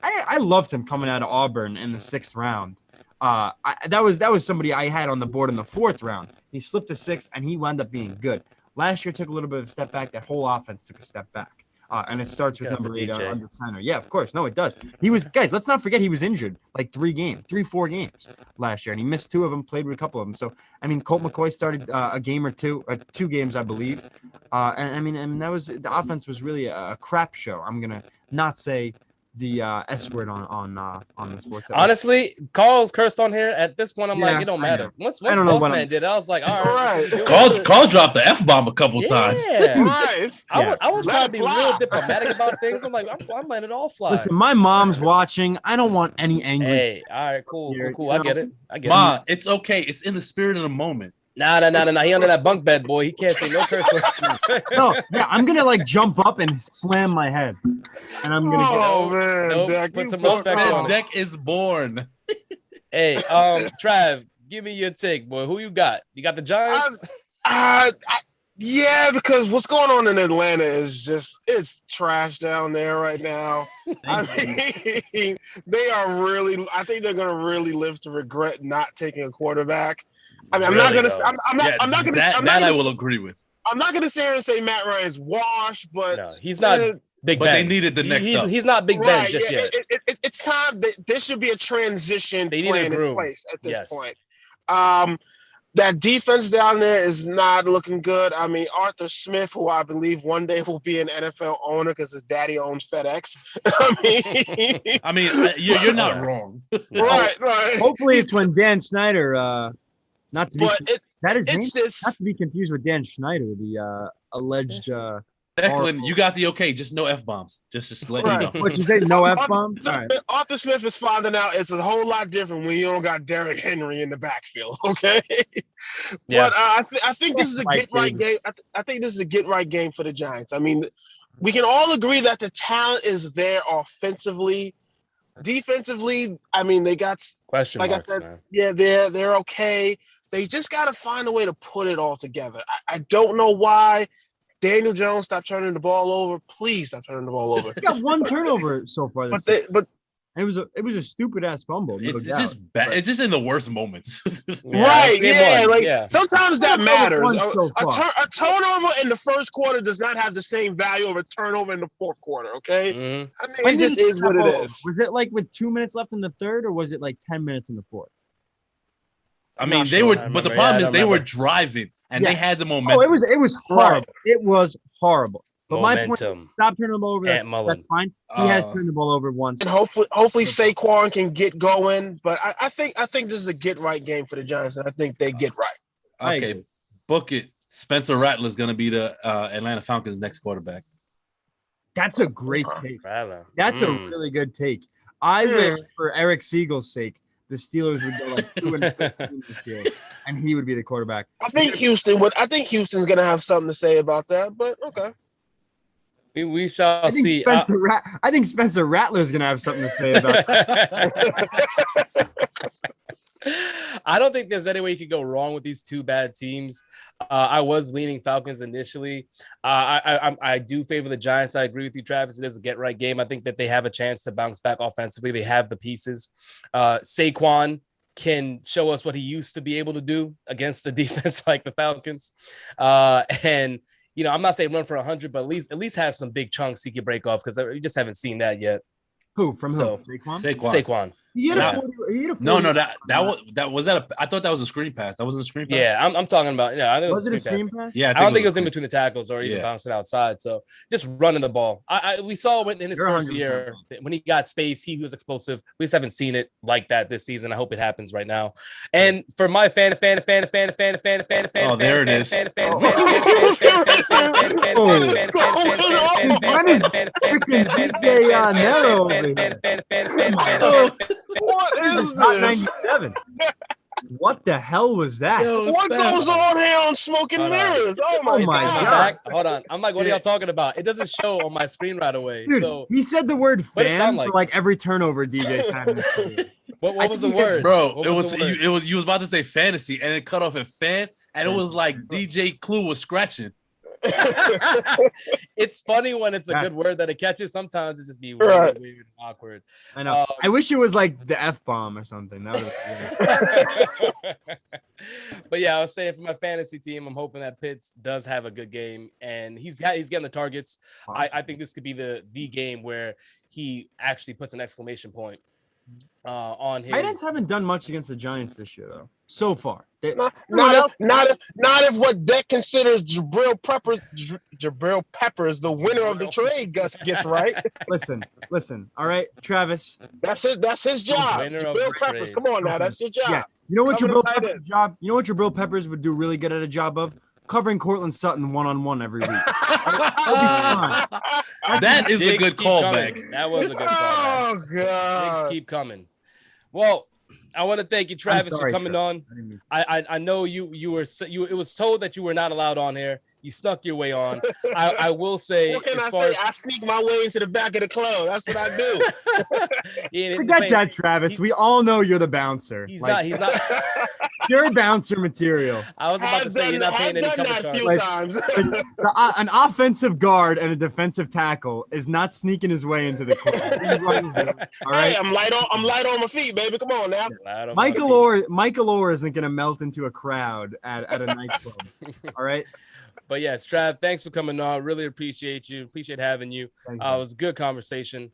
I loved him coming out of Auburn in the 6th round. That was somebody I had on the board in the 4th round. He slipped to 6th, and he wound up being good. Last year took a little bit of a step back. That whole offense took a step back. And it starts with number 8 under center. Yeah, of course. No, it does. Guys, let's not forget he was injured like 4 games last year, and he missed 2 of them, played with a couple of them. So, I mean, Colt McCoy started a game or 2 games, I believe. And that was the offense was really a crap show. I'm gonna not say the S word on the sports. Honestly, Carl's cursed on here. At this point, I'm like, it don't matter. Once Postman did it, I was like, all right. Carl dropped the F-bomb a couple times. Right. I was trying to be real diplomatic about things. I'm like, I'm letting it all fly. Listen, my mom's watching. I don't want any angry. Hey, all right, cool. I get it. Ma, it's okay. It's in the spirit of the moment. Nah. He under that bunk bed, boy. He can't say no curse words. No, yeah, I'm gonna jump up and slam my head, and I'm gonna Deck, put some respect on. Deck is born. Hey, Trav, give me your take, boy. Who you got? You got the Giants? Yeah, because what's going on in Atlanta is it's trash down there right now. I mean, I think they're gonna really live to regret not taking a quarterback. I mean, I will agree with. I'm not gonna sit here and say Matt Ryan's washed, but no, he's not Big Ben. But they needed the next up. He's not Big Ben just yet. It's time. There should be a transition plan in place at this point. That defense down there is not looking good. I mean, Arthur Smith, who I believe one day will be an NFL owner because his daddy owns FedEx. I mean, you're not wrong. Right. Hopefully, it's when Dan Snyder. Not to be not to be confused with Dan Schneider, the alleged. Declan, you got the okay. Just no F-bombs. Just let you know. What you say? No F-bombs? Arthur Smith is finding out it's a whole lot different when you don't got Derrick Henry in the backfield. Okay. Yeah. But I think this is a get-right game. I think this is a get-right game for the Giants. I mean, we can all agree that the talent is there offensively. Defensively, I mean, they got question like marks, I said, man. Yeah, they're okay. They just got to find a way to put it all together. I don't know why. Daniel Jones, stop turning the ball over. Please stop turning the ball over. He got 1 turnover so far. But it was a stupid ass fumble. It's just bad. It's just in the worst moments. Right? Yeah. Sometimes that matters. A turnover in the first quarter does not have the same value of a turnover in the fourth quarter. Okay. Mm-hmm. I mean, it just is what it is. Was it like with 2 minutes left in the third, or was it like 10 minutes in the fourth? I mean, they were, but the problem is they were driving and they had the momentum. Oh, it was horrible. It was horrible. But my point is, stop turning the ball over. That's fine. He has turned the ball over once. And hopefully Saquon can get going. But I think this is a get right game for the Giants, and I think they get right. Okay, book it. Spencer Rattler is going to be the Atlanta Falcons' next quarterback. That's a great take. That's a really good take. I wish, for Eric Siegel's sake, the Steelers would go like 2-15 this year, and he would be the quarterback. I think Houston's going to have something to say about that. But okay. We shall see. I think Spencer Rattler is going to have something to say about that. I don't think there's any way you could go wrong with these two bad teams. I was leaning Falcons initially. I do favor the Giants. I agree with you, Travis. It is a get-right game. I think that they have a chance to bounce back offensively. They have the pieces. Saquon can show us what he used to be able to do against a defense like the Falcons. And you know, I'm not saying run for 100, but at least have some big chunks he can break off because we just haven't seen that yet. Who? From who? Saquon. He had No. a 40. He had a 40. No, that was that. I thought that was a screen pass. That wasn't a screen pass. Yeah, I'm talking about. Yeah, I think Was it a screen screen pass. pass? Yeah, I don't think it was in a between the tackles or even Yeah. bouncing outside. So just running the ball. We saw in his You're first 100% year when he got space, he was explosive. We just haven't seen it like that this season. I hope it happens right now. And for my fan, Oh, there it is. When is freaking DJ Nero over here? What This is is not this? 97. What the hell was that? Yo, What Steph. goes on here on Smoking Hold on. Mirrors? Oh my, Oh my Am I god! back? Hold on. I'm like, what are y'all talking about? It doesn't show on my screen right away. Dude, So he said the word What'd it fan sound for like? like every turnover DJ's had in his career. what was the think he- word? Bro, What it was the word? you was about to say fantasy and it cut off at fan and it was like DJ Clue was scratching. It's funny when it's a Yes. good word that it catches. Sometimes it just be Right. weird and awkward. I know. I wish it was like the F bomb or something. That would But yeah, I was saying for my fantasy team, I'm hoping that Pitts does have a good game and he's getting the targets. I think this could be the game where he actually puts an exclamation point on his. Titans haven't done much against the Giants this year, though. So far, Not if what Deck considers Jabril Peppers the winner of the trade gets right. listen. All right, Travis. That's his job. Winner of Jabril the Peppers, trade. come on now, that's your job. Yeah, you know what Cover Jabril the tight Peppers' end. job? You know what Jabril Peppers would do really good at a job of? Covering Cortland Sutton one-on-one every week. That is a Digs good keep callback. coming. That was a good callback. Oh Digs god. keep coming. Well, I want to thank you, Travis, sorry, for coming Chris. on. I know you were it was told that you were not allowed on here. You snuck your way on. I will say, What can as I far say? I sneak my way into the back of the club. That's what I do. as Forget that, Travis. We all know you're the bouncer. he's Like, not. You're bouncer material. I was about to say you're not paying any cover that a charge. few Like- times. An offensive guard and a defensive tackle is not sneaking his way into the club. He runs it, all Hey, right. I'm light on my feet, baby. Come on now. Michael Orr isn't gonna melt into a crowd at a nightclub. All right. But yes, Trav, thanks for coming on. Really appreciate you. Appreciate having you. Thank It you. was a good conversation.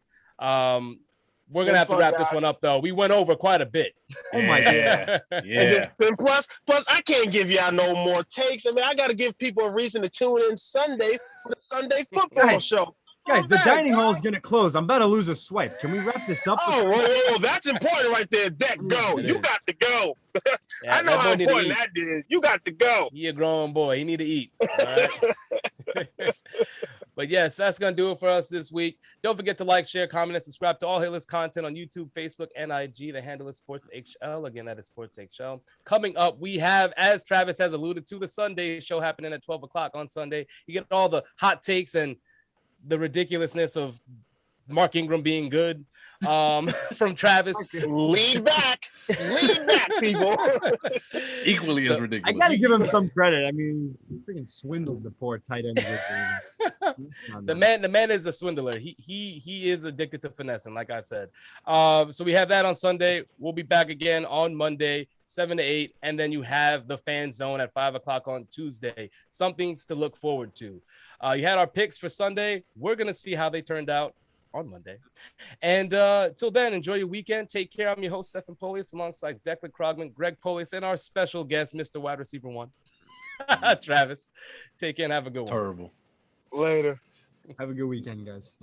We're gonna Good have to fun, wrap this guys. one up though. We went over quite a bit. Oh my God. Yeah. And Yeah. then plus, I can't give y'all no more takes. I mean, I got to give people a reason to tune in Sunday for the Sunday football Guys, show. Guys, the Okay, dining hall guys. is gonna close. I'm about to lose a swipe. Can we wrap this up? Oh, whoa, that's important right there. Deck, go. It You is. got to go. Yeah, I know that how boy need to important eat. that is. You got to go. He a grown boy. He need to eat. All right? But yes, that's gonna do it for us this week. Don't forget to like, share, comment, and subscribe to all Hitless content on YouTube, Facebook, and IG. The handle is SportsHL. Again, that is SportsHL. Coming up, we have, as Travis has alluded to, the Sunday show happening at 12 o'clock on Sunday. You get all the hot takes and the ridiculousness of Mark Ingram being good from Travis. Lead back, people. Equally So, as I ridiculous. gotta give him some credit. I mean, he freaking swindled the poor tight end. The man is a swindler. He is addicted to finessing, like I said. So we have that on Sunday. We'll be back again on Monday, 7 to 8, and then you have the Fan Zone at 5 o'clock on Tuesday. Some things to look forward to. You had our picks for Sunday. We're gonna see how they turned out on Monday. And till then, enjoy your weekend. Take care. I'm your host, Stephen Polius, alongside Declan Krogman, Greg Polius, and our special guest, Mr. Wide Receiver 1, Travis. Take care and have a good one. Terrible. Later. Have a good weekend, guys.